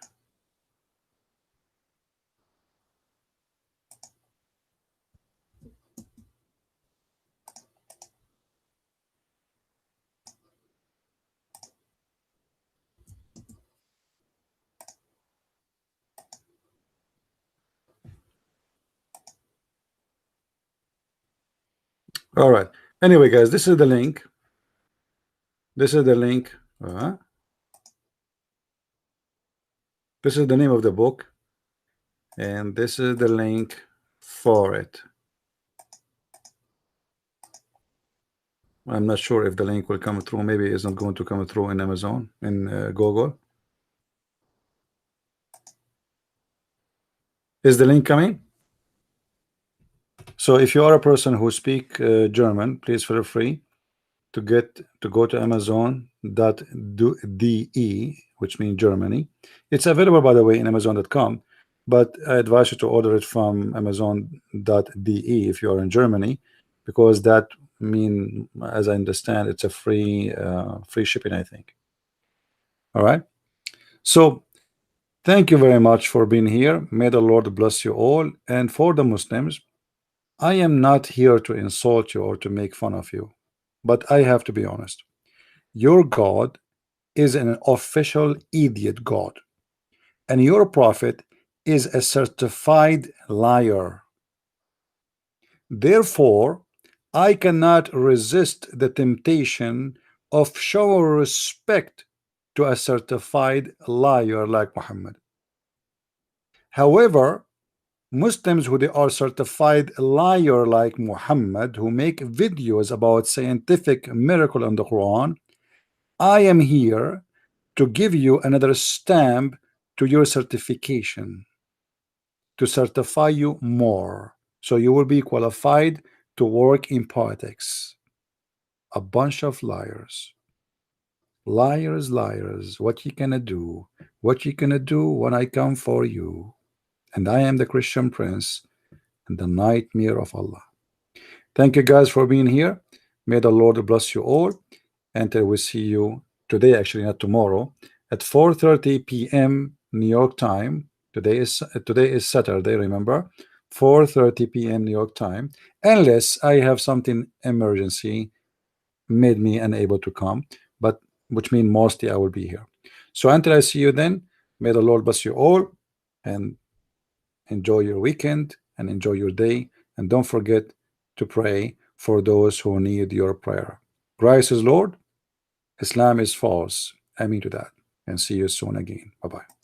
All right. Anyway, guys, this is the link. This is the link. This is the name of the book. And this is the link for it. I'm not sure if the link will come through. Maybe it's not going to come through in Amazon, in Google. Is the link coming? So if you are a person who speak German, please feel free to go to Amazon.de, which means Germany. It's available, by the way, in Amazon.com, but I advise you to order it from Amazon.de if you are in Germany, because that mean, as I understand, it's a free free shipping, I think. All right. So thank you very much for being here. May the Lord bless you all. And for the Muslims, I am not here to insult you or to make fun of you, but I have to be honest. Your God is an official idiot God, and your prophet is a certified liar. Therefore, I cannot resist the temptation of showing respect to a certified liar like Muhammad. However, Muslims who they are certified liar like Muhammad, who make videos about scientific miracle in the Quran, I am here to give you another stamp to your certification, to certify you more, so you will be qualified to work in politics. A bunch of liars. Liars, liars. What you gonna do? What you gonna do when I come for you? And I am the Christian Prince and the nightmare of Allah. Thank you guys for being here. May the Lord bless you all. Until we see you today, actually not tomorrow, at 4:30 p.m. New York time. Today is Saturday, remember? 4:30 p.m. New York time. Unless I have something emergency made me unable to come, but which means mostly I will be here. So until I see you then, may the Lord bless you all and enjoy your weekend and enjoy your day, and don't forget to pray for those who need your prayer. Christ is Lord, Islam is false. Amen to that, and see you soon again. Bye-bye.